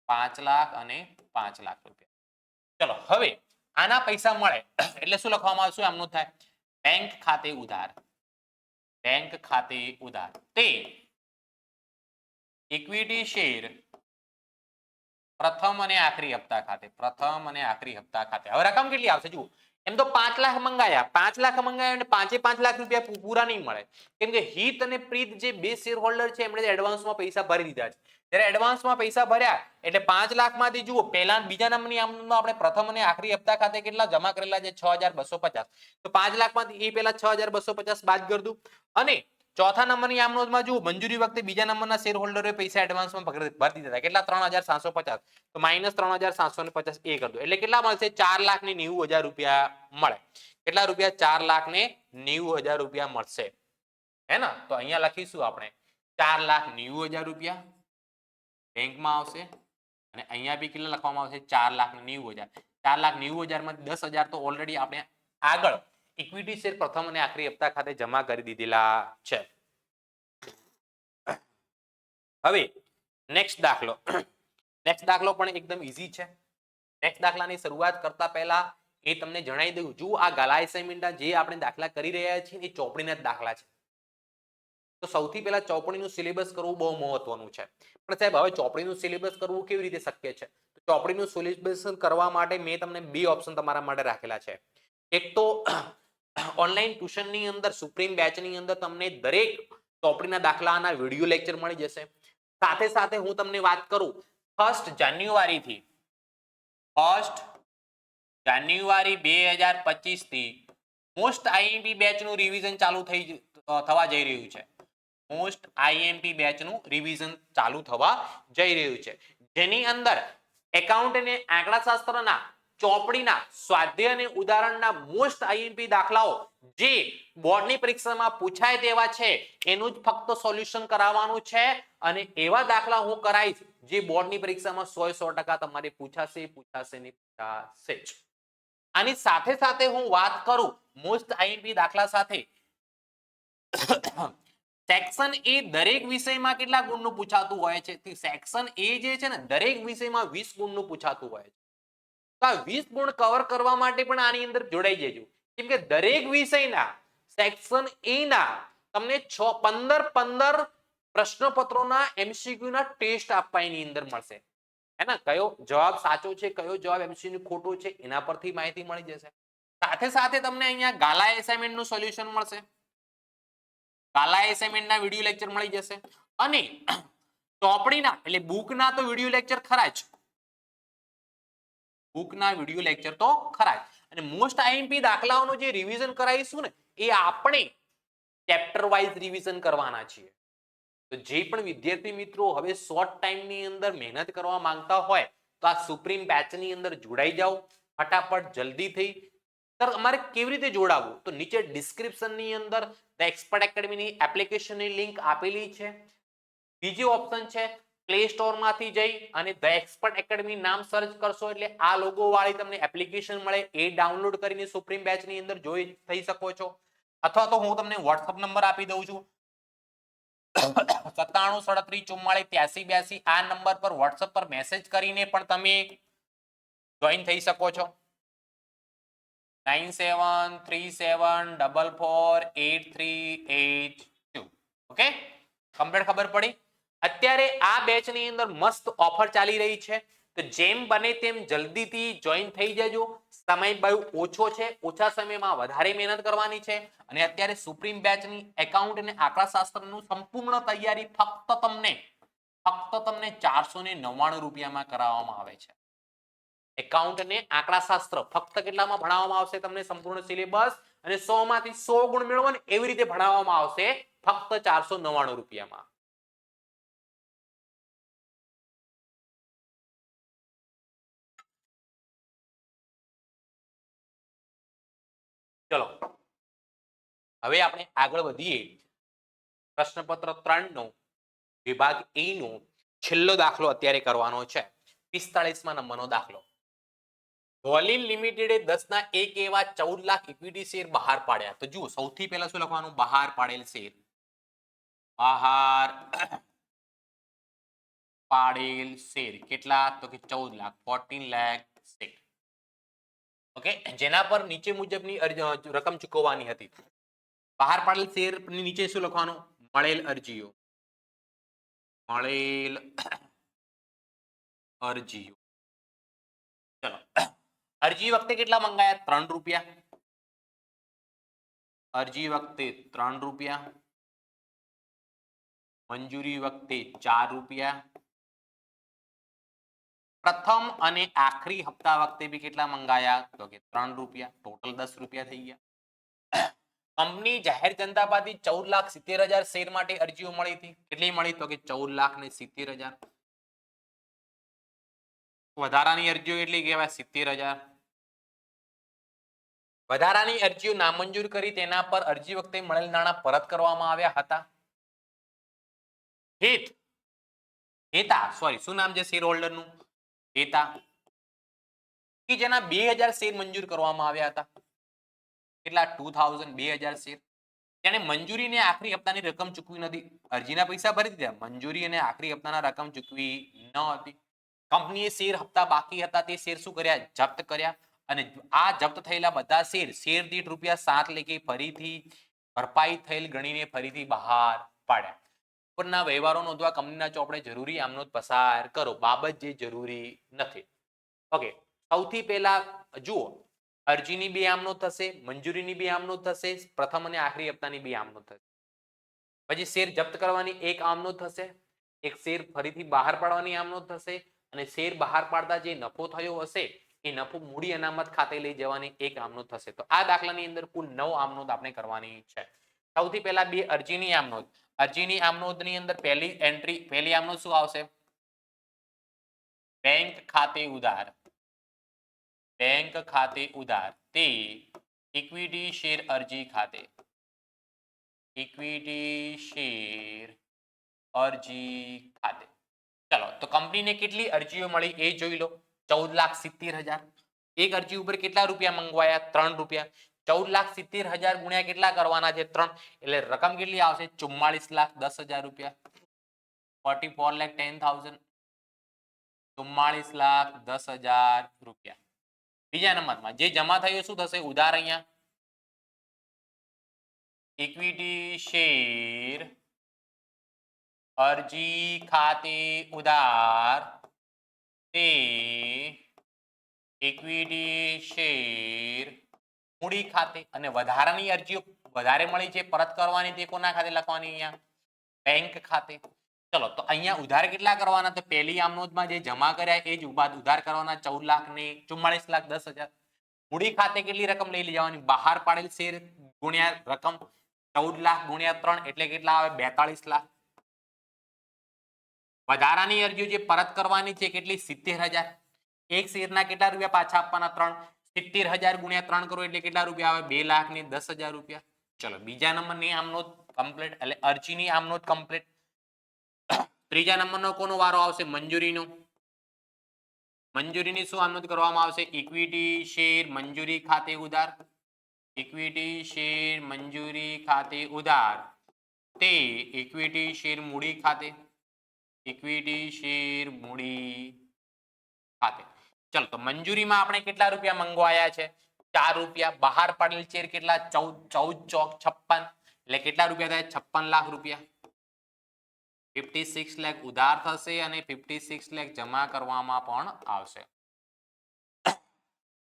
5 લાખ અને 5 લાખ રૂપિયા. ચલો, હવે આના પૈસા મળે એટલે શું લખવામાં આવશે? આમનું થાય બેંક ખાતે ઉધાર. બેંક ખાતે ઉધાર તે ઇક્વિટી શેર પ્રથમ અને આખરી હપ્તા ખાતે. પ્રથમ અને આખરી હપ્તા ખાતે. હવે રકમ કેટલી આવશે જુઓ. એમ તો 5 લાખ મંગાયા. 5 લાખ મંગાયા અને 5 લાખ રૂપિયા પૂરા નહીં મળે, કેમ કે હિત અને પ્રીત જે બે શેર હોલ્ડર છે એમણે એડવાન્સમાં પૈસા ભરી દીધા છે. ત્યારે એડવાન્સમાં પૈસા ભર્યા એટલે 5 લાખમાંથી જુઓ પહેલા બીજા નંબરની આમનો આપણે પ્રથમ અને આખરી હપ્તા ખાતે કેટલા જમા કરેલા છે? 6,250. તો 5 લાખમાંથી એ પહેલા 6,250 બાદ કરી દઉં. અને ચોથા નંબરની આમનોધમાં જુઓ મંજૂરી વખતે બીજા નંબરના શેર હોલ્ડરોએ પૈસા એડવાન્સમાં ભરી દીધા હતા. કેટલા? 3,750. તો માઇનસ 3,750 એ કરી દો એટલે કેટલા મળશે? 4,90,000 રૂપિયા મળે. કેટલા રૂપિયા? 4,90,000 રૂપિયા મળશે. હે ને? તો અહીંયા લખીશું આપણે 4,90,000 રૂપિયા બેંકમાં આવશે અને અહીંયા બી કેટલા લખવામાં આવશે? 4,90,000. 4,90,000 માં 10,000 તો ઓલરેડી આપણે આગળ ઇક્વિટી શેર પ્રથમ અને આખરી હપ્તા ખાતે જમા કરી દીધેલા છે. હવે નેક્સ્ટ દાખલો. નેક્સ્ટ દાખલો પણ એકદમ ઈઝી છે. નેક્સ્ટ દાખલાની શરૂઆત કરતા પહેલા એ તમને જણાવી દઉં, જો આ ગાલા એસાઇનમેન્ટના જે આપણે દાખલા કરી રહ્યા છીએ એ ચોપડીના જ દાખલા છે. તો સૌથી પહેલા ચોપડીનું સિલેબસ કરવું બહુ મહત્વનું છે. પણ સાહેબ હવે ચોપડીનું સિલેબસ કરવું કેવી રીતે શક્ય છે? તો ચોપડીનું સિલેબસ કરવા માટે મેં તમને 2 ઓપ્શન તમારા માટે રાખેલા છે. એક તો ઓનલાઈન ટ્યુશનની અંદર સુપ્રીમ બેચની અંદર તમને દરેક ચોપડીના દાખલાના વિડિયો લેક્ચર મળી જશે. સાથે સાથે હું તમને વાત કરું 1 જાન્યુઆરીથી 1 જાન્યુઆરી 2025 થી મોસ્ટ આઈએમપી બેચનું રિવિઝન ચાલુ થવા જઈ રહ્યું છે. મોસ્ટ આઈએમપી બેચનું રિવિઝન ચાલુ થવા જઈ રહ્યું છે, જેની અંદર એકાઉન્ટ અને આંકડાશાસ્ત્રના ચોપડીના સ્વાધ્યાય અને ઉદાહરણના મોસ્ટ આઈએમપી દાખલાઓ જે બોર્ડની પરીક્ષામાં પૂછાય તેવા છે એનું જ ફક્ત સોલ્યુશન કરાવવાનું છે. અને એવા દાખલા હું કરાઈશ જે બોર્ડની પરીક્ષામાં 100% તમારે પૂછાશે જ. આની સાથે સાથે હું વાત કરું મોસ્ટ આઈએમપી દાખલા સાથે સેક્શન એ દરેક વિષયમાં કેટલા ગુણનું પૂછાતું હોય છે? સેક્શન એ જે છે ને દરેક વિષયમાં 20 ગુણનું પૂછાતું હોય છે. તો આ 20 ગુણ કવર કરવા માટે પણ આની અંદર જોડાઈ જજો, કેમ કે દરેક વિષયના સેક્શન એ ના તમને 15 પ્રશ્નપત્રોના એમસીક્યુ ના ટેસ્ટ આપવા એની અંદર મળશે. હે ને? કયો જવાબ સાચો છે, કયો જવાબ એમસીક્યુ ખોટો છે, એના પરથી માહિતી મળી જશે. સાથે સાથે તમને અહીંયા ગાલા એસાઇનમેન્ટ નું સોલ્યુશન મળશે. ગાલા એસાઇનમેન્ટના વિડિયો લેક્ચર મળી જશે. અને ચોપડીના એટલે બુકના તો વિડિયો લેક્ચર ખરા જ. બુકના વિડિયો લેક્ચર તો ખરા જ. અને મોસ્ટ આઈએમપી દાખલાઓનું જે રિવિઝન કરાવીશું ને એ આપણે ચેપ્ટર વાઇઝ રિવિઝન કરવાના છીએ. તો જે પણ વિદ્યાર્થી મિત્રો હવે શોર્ટ ટાઈમની અંદર મહેનત કરવા માંગતા હોય તો આ સુપ્રીમ બેચની અંદર જોડાઈ જાઓ. ફટાફટ જલ્દીથી સર અમારે કેવી રીતે જોડાવવું? તો નીચે ડિસ્ક્રિપ્શનની અંદર ધ એક્સપર્ટ એકેડમીની એપ્લિકેશનની લિંક આપેલી છે. બીજી ઓપ્શન છે પ્લે સ્ટોરમાંથી જઈ અને ધ એક્સપર્ટ એકેડમી નામ સર્ચ કરશો એટલે આ લોગો વાળી તમને એપ્લિકેશન મળે, એ ડાઉનલોડ કરીને સુપ્રીમ બેચની અંદર જોઈ થઈ શકો છો. અથવા તો હું તમને વોટ્સઅપ નંબર આપી દઉં છું 9737344382 આ નંબર પર વોટ્સઅપ પર મેસેજ કરીને પણ તમે જોઈન થઈ શકો છો. 9737448382. ઓકે, કમ્પ્લીટ ખબર પડી. અત્યારે આ બેચની અંદર મસ્ત ઓફર ચાલી રહી છે, તો જેમ બને તેમ જલ્દીથી જોઈન થઈ જજો. સમય બહુ ઓછો છે, ઓછા સમયમાં વધારે મહેનત કરવાની છે. અને અત્યારે સુપ્રીમ બેચની એકાઉન્ટ અને આંકડાશાસ્ત્રનું સંપૂર્ણ તૈયારી ફક્ત તમને 499 રૂપિયામાં કરાવવામાં આવે છે. એકાઉન્ટ અને આંકડાશાસ્ત્ર ફક્ત કેટલામાં ભણાવવામાં આવશે? તમને સંપૂર્ણ સિલેબસ અને 100 માંથી 100 ગુણ મેળવો ને એવી રીતે ભણાવવામાં આવશે ફક્ત 499 રૂપિયામાં. ચલો હવે આપણે આગળ વધીએ. પ્રશ્નપત્ર 3 નો વિભાગ એ નો છેલ્લો દાખલો અત્યારે કરવાનો છે. 45મા નંબરનો દાખલો. વોલિન લિમિટેડે 10 ના 1 એવા 14 લાખ ઇક્વિટી શેર બહાર પાડ્યા. તો જુઓ સૌથી પહેલા શું લખવાનું? બહાર પાડેલ શેર. બહાર પાડેલ શેર કેટલા? તો કે 14 લાખ, 14 લાખ શેર. ઓકે, જેના પર નીચે મુજબની રકમ ચૂકવવાની હતી. બહાર પાડેલ શેર ની નીચે શું લખવાનું? મળેલ અરજીઓ. મળેલ અરજીઓ. ચલો અરજી વખતે કેટલા મંગાયા? 3 રૂપિયા. અરજી વખતે 3 રૂપિયા. મંજૂરી વખતે 4 રૂપિયા. પ્રથમ અને આખરી હપ્તા વખતે બી કેટલા મંગાયા? તો કે 3 રૂપિયા. ટોટલ 10 રૂપિયા થઈ ગયા. કંપની જાહેર જનતા પાસેથી 14,70,000 શેર માટે અરજીઓ મળી હતી. કેટલી મળી? તો કે 14,70,000. વધારાની અરજીઓ કેટલી કહેવાય? 70,000. વધારાની અરજીઓ નામંજૂર કરી તેના પર અરજી વખતે મળેલ નાણાં પરત કરવામાં આવ્યા હતા. હેતા સોરી શું નામ છે શેર હોલ્ડરનું? હેતા. કે જેના 2000 શેર મંજૂર કરવામાં આવ્યા હતા. કેટલા? 2000 શેર. તેને મંજૂરી અને આખરી હપ્તાની રકમ ચૂકવી નથી. અરજીના પૈસા ભરી દીધા, મંજૂરી અને આખરી હપ્તાના રકમ ચૂકવી ન હતી. કંપનીએ શેર હપ્તા બાકી હતા તે શેર શું કર્યા? જપ્ત કર્યા. અને આ જપ્ત થયેલા બધા શેર દીઠ ₹7 લેખે ફરીથી ભરપાઈ થયેલ ગણીને ફરીથી બહાર પાડ્યા. ઉપરના વ્યવહારો નોંધવા કંપનીના ચોપડે જરૂરી આમનોંધ પસાર કરો. બાબત જે જરૂરી નથી. ઓકે, સૌથી પહેલા જુઓ અરજીની બે આમનોંધ થશે, મંજૂરીની બે આમનોંધ થશે, પ્રથમ અને આખરી હપ્તાની બે આમનોંધ થશે. પછી શેર જપ્ત કરવાની એક આમનોંધ થશે, એક શેર ફરીથી બહાર પાડવાની આમનોંધ થશે અને શેર બહાર પાડતા જે નફો થયો હશે એ નફો મૂડી અનામત ખાતે લઈ જવાની એક આમનોંધ થશે. તો આ દાખલાની અંદર કુલ 9 આમનોંધ આપણે કરવાની છે. સૌથી પહેલા બે અરજીની આમનોંધ. અરજીની આમનોંધની અંદર પહેલી આમનોંધ શું આવશે? બેંક ખાતે ઉધાર. બેંક ખાતે ઉધાર તે ઇક્વિટી શેર અરજી ખાતે. ઇક્વિટી શેર અરજી ખાતે. ચલો તો કંપનીને કેટલી અરજીઓ મળી એ જોઈ લો. 14,70,000. એક અરજી ઉપર કેટલા રૂપિયા મંગવાયા? 3 રૂપિયા. 14,70,000 ગુણ્યા કેટલા કરવાના છે? 3. એટલે રકમ કેટલી આવશે? 44,10,000 રૂપિયા. 44,10,000. 44,10,000 રૂપિયા. બીજા નંબરમાં જે જમા થયું શું થશે? ઉધાર. અહીંયા ઇક્વિટી શેર અરજી ખાતે ઉધાર તે ઇક્વિટી શેર મૂડી ખાતે. અને વધારાની અરજીઓ વધારે મળી છે પરત કરવાની તે કોના ખાતે લખવાની? અહીંયા બેંક ખાતે. ચલો તો અહીંયા ઉધાર કેટલા કરવાના? તો પહેલી આમનોંધમાં જે જમા કર્યા એ જ ઉધાર કરવાના 44,10,000. મૂડી ખાતે કેટલી રકમ લઈ જવાની? બહાર પાડેલ શેર ગુણ્યા રકમ. 14 લાખ ગુણ્યા 3 એટલે કેટલા આવે? 42 લાખ. વધારાની અરજીઓ જે પરત કરવાની છે કેટલી? 70,000. એક શેરના કેટલા રૂપિયા પાછા આપવાના? 3. 70,000 ગુણ્યા 3 કરો એટલે કેટલા રૂપિયા આવે? 2,10,000 રૂપિયા. ચલો બીજા નંબરની આમનો કમ્પ્લીટ, એટલે અરજીની આમનો કમ્પ્લીટ. ત્રીજા નંબરનો કોનો વારો આવશે? મંજૂરીનો. મંજૂરીની શું આમનોંધ કરવામાં આવશે? ઇક્વિટી શેર મંજૂરી ખાતે ઉધાર. ઇક્વિટી શેર મંજૂરી ખાતે ઉધાર તે ઇક્વિટી શેર મૂડી ખાતે. ઇક્વિટી શેર મૂડી ખાતે. ચલો તો મંજૂરીમાં આપણે કેટલા રૂપિયા મંગવાયા છે? 4 રૂપિયા. બહાર પડેલ શેર કેટલા? 14 ચોક 56, એટલે કેટલા રૂપિયા થાય? 56 લાખ રૂપિયા. 56 લાખ ઉધાર થશે અને 56 લાખ જમા કરવામાં પણ આવશે.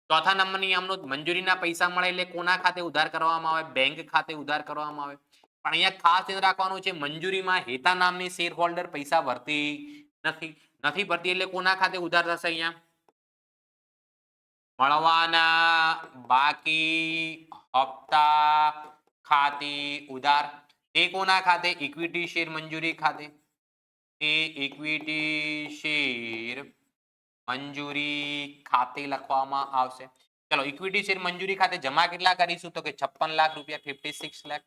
ચોથા નંબરની આમનો મંજૂરીના પૈસા મળે એટલે કોના ખાતે ઉધાર કરવામાં આવે? બેંક ખાતે ઉધાર કરવામાં આવે. પણ અહીંયા ખાસ ધ્યાન રાખવાનું છે, મંજૂરીમાં હેતા નામની શેર હોલ્ડર પૈસા ભરતી નથી ભરતી, એટલે કોના ખાતે ઉધાર થશે? અહીંયા મળવાના બાકી હપ્તા ખાતે ઉધાર. તે કોના ખાતે? ઇક્વિટી શેર મંજૂરી ખાતે. તે ઇક્વિટી શેર મંજૂરી ખાતે લખવામાં આવશે. ચલો ઇક્વિટી શેર મંજૂરી ખાતે જમા કેટલા કરીશું? તો કે 56 લાખ રૂપિયા. 56 લાખ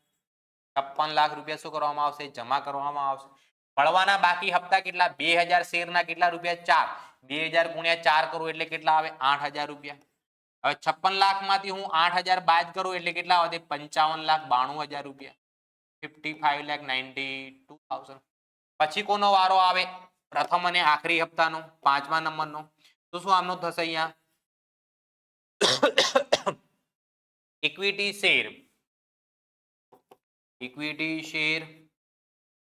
56 લાખ રૂપિયા શું કરવામાં આવશે? જમા કરવામાં આવશે. મળવાના બાકી હપ્તા કેટલા? 2000 શેરના કેટલા રૂપિયા? 4. 2000 ગુણ્યા 4 કરું એટલે કેટલા આવે? 8000 રૂપિયા. હવે 56 લાખ માંથી હું 8000 બાદ કરું એટલે કેટલા આવે? 55,92,000 રૂપિયા. 55,92,000. પછી કોનો વારો આવે? પ્રથમ અને આખરી હપ્તાનો, 5મા નંબરનો. તો શું આમનો થશે? અહીંયા ઇક્વિટી શેર. ઇક્વિટી શેર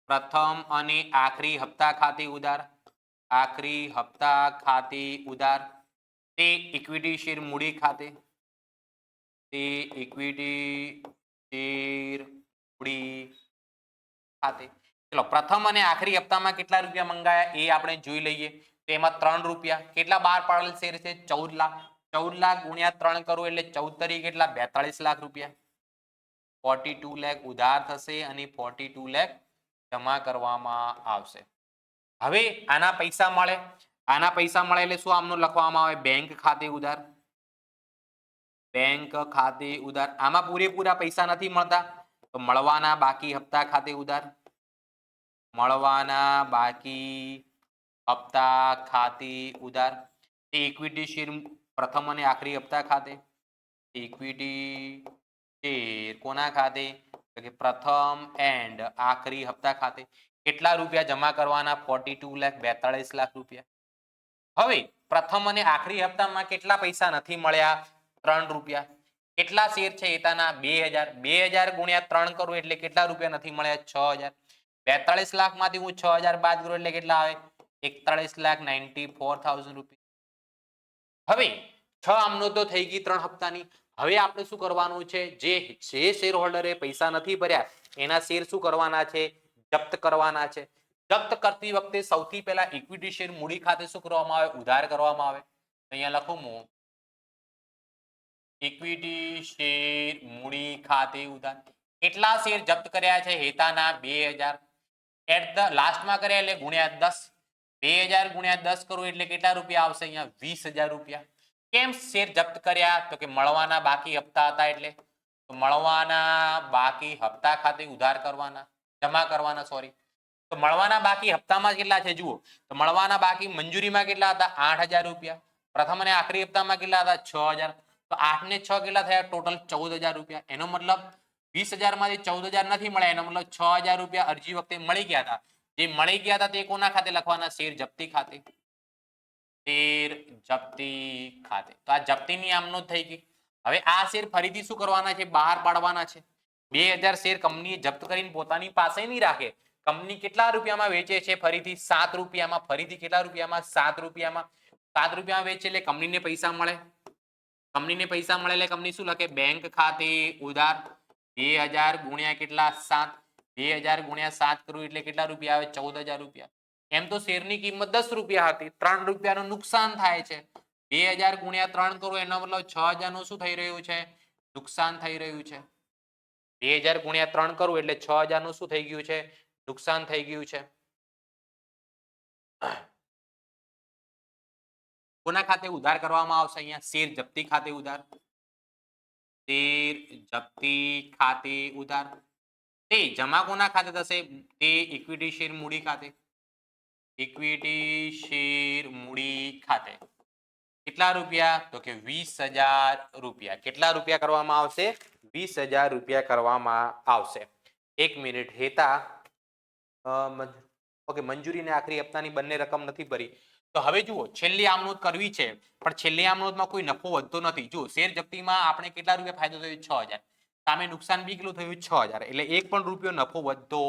પ્રથમ અને આખરી હપ્તા ખાતે ઉધાર. આખરી હપ્તા ખાતે ઉધાર તે ઇક્વિટી શેર મૂડી ખાતે. તે ઇક્વિટી શેર મૂડી ખાતે. ચલો પ્રથમ અને આખરી હપ્તામાં કેટલા રૂપિયા મંગાયા એ આપણે જોઈ લઈએ. તેમાં 3 રૂપિયા. કેટલા બહાર પાડેલ શેર છે? 14 લાખ. 14 લાખ ગુણ્યા 3 કરું એટલે 14 તરી કેટલા? 42 લાખ રૂપિયા. 42 લાખ ઉધાર થશે અને 42 લાખ જમા કરવામાં આવશે. હવે આના પૈસા મળે. આના પૈસા મળે એટલે શું આમનું લખવામાં આવે? બેંક ખાતે ઉધાર. બેંક ખાતે ઉધાર. આમાં પૂરેપૂરા પૈસા નથી મળતા, તો મળવાના બાકી હપ્તા ખાતે ઉધાર. મળવાના બાકી હપ્તા ખાતે ઉધાર તે ઇક્વિટી શેર પ્રથમ અને આખરી હપ્તા ખાતે. ઇક્વિટી શેર કોના ખાતે? તો કે પ્રથમ એન્ડ આખરી હપ્તા ખાતે. કેટલા રૂપિયા જમા કરવાના? 42 લાખ 42 લાખ રૂપિયા. હવે પ્રથમ અને આખરી હપ્તામાં કેટલા પૈસા નથી મળ્યા? 3 રૂપિયા. કેટલા શેર છે એતાના? 2000. 2000 ગુણ્યા 3 કરું એટલે કેટલા રૂપિયા નથી મળ્યા? 6000. 42 લાખ માંથી હું 6000 બાદ કરું એટલે કેટલા આવે? 41,94,000 રૂપિયા. હવે 6 આમનો તો થઈ ગઈ 3 હપ્તાની. હવે આપણે શું કરવાનું છે? જે શેર હોલ્ડરે પૈસા નથી ભર્યા એના શેર શું કરવાના છે? જપ્ત કરવાના છે. જપ્ત કરતી વખતે સૌથી પહેલા ઇક્વિટી શેર મૂડી ખાતે શું કરવામાં આવે? ઉધાર કરવામાં આવે. અહીંયા લખું હું ઇક્વિટી શેર મૂડી ખાતે ઉધાર. કેટલા શેર જપ્ત કર્યા છે? હેતાના 2000. એટ ધ લાસ્ટમાં કર્યા એટલે ગુણ્યા 10. 2000 ગુણ્યા 10 કરું એટલે કેટલા રૂપિયા આવશે? અહીંયા 20,000 રૂપિયા. કેમ શેર જપ્ત કર્યા? તો કે મળવાના બાકી હપ્તા હતા એટલે. તો મળવાના બાકી હપ્તા ખાતે ઉધાર કરવાના, જમા કરવાના, સોરી. તો મળવાના બાકી હપ્તામાં કેટલા છે જુઓ. તો મળવાના બાકી મંજૂરીમાં કેટલા હતા? 8,000 રૂપિયા. પ્રથમ અને આખરી હપ્તામાં કેટલા હતા? 6,000. તો 8 ને 6 કેટલા થયા? ટોટલ 14,000 રૂપિયા. એનો મતલબ 20,000 માંથી 14,000 નથી મળ્યા, એનો મતલબ 6,000 રૂપિયા અરજી વખતે મળી ગયા હતા. જે મળી ગયા હતા તે કોના ખાતે લખવાના? શેર જપ્તી ખાતે. શેર જપ્તી ખાતે. તો આ જપ્તીની આમનો થઈ ગઈ. હવે આ શેર ફરીથી શું કરવાના છે? બહાર પાડવાના છે. 2000 શેર કંપની જપ્ત કરીને પોતાની પાસે નહીં રાખે. કંપની કેટલા રૂપિયામાં વેચે છે? ફરીથી 7 રૂપિયામાં. ફરીથી કેટલા રૂપિયામાં? 7 રૂપિયામાં. 7 રૂપિયામાં વેચે એટલે કંપનીને પૈસા મળે. કંપનીને પૈસા મળે એટલે કંપની શું લખે? બેંક ખાતે ઉધાર. 2000 ગુણ્યા કેટલા? 7. 2000 ગુણ્યા 7 કરું એટલે કેટલા રૂપિયા આવે? 14,000 રૂપિયા. એમ તો શેરની કિંમત 10 રૂપિયા હતી. 3 રૂપિયાનું નુકસાન થાય છે. 2000 ગુણ્યા 3 કરું એનો મતલબ 6,000 નું શું થઈ રહ્યું છે? નુકસાન થઈ રહ્યું છે. 2000 ગુણ્યા 3 કરું એટલે 6,000 નું શું થઈ ગયું છે? નુકસાન થઈ ગયું છે. કોના ખાતે ઉધાર કરવામાં આવશે? અહીંયા શેર જપ્તી ખાતે ઉધાર, શેર જપ્તી ખાતે ઉધાર. તે જમા કોના ખાતે થશે? તે ઇક્વિટી શેર મૂડી ખાતે, ઇક્વિટી શેર મૂડી ખાતે. કેટલા રૂપિયા? તો કે 20,000 રૂપિયા. કેટલા રૂપિયા કરવામાં આવશે? 20,000 રૂપિયા કરવામાં આવશે. 1 મિનિટ. હેતા ઓકે, મંજૂરીને આખરી હપ્તાની બંને રકમ નથી ભરી. તો હવે જુઓ, છેલ્લી આમનોંધ કરવી છે, પણ છેલ્લી આમનોંધમાં કોઈ નફો વધતો નથી. જુઓ, શેર જપ્તીમાં આપણે કેટલા રૂપિયા ફાયદો થયો? 6,000. સામે નુકસાન બી કેટલું થયું? 6,000. એટલે એક પણ રૂપિયો નફો વધતો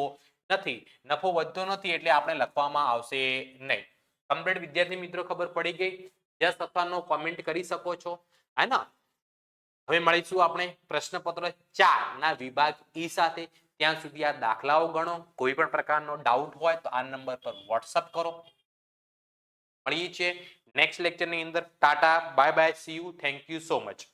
નથી. નફો વધતો નથી એટલે આપણે લખવામાં આવશે નહીં. કમ્પ્લીટ વિદ્યાર્થી મિત્રો, ખબર પડી ગઈ? યસ અથવા નો કોમેન્ટ કરી શકો છો, હે ને? હવે મળીશું આપણે પ્રશ્નપત્ર 4 ના વિભાગ ઈ સાથે. ત્યાં સુધી આ દાખલાઓ ગણો. કોઈ પણ પ્રકારનો ડાઉટ હોય તો આ નંબર પર વોટ્સઅપ કરો. મળીએ છીએ નેક્સ્ટ લેક્ચરની અંદર. Tata, bye bye, C you, thank you so much.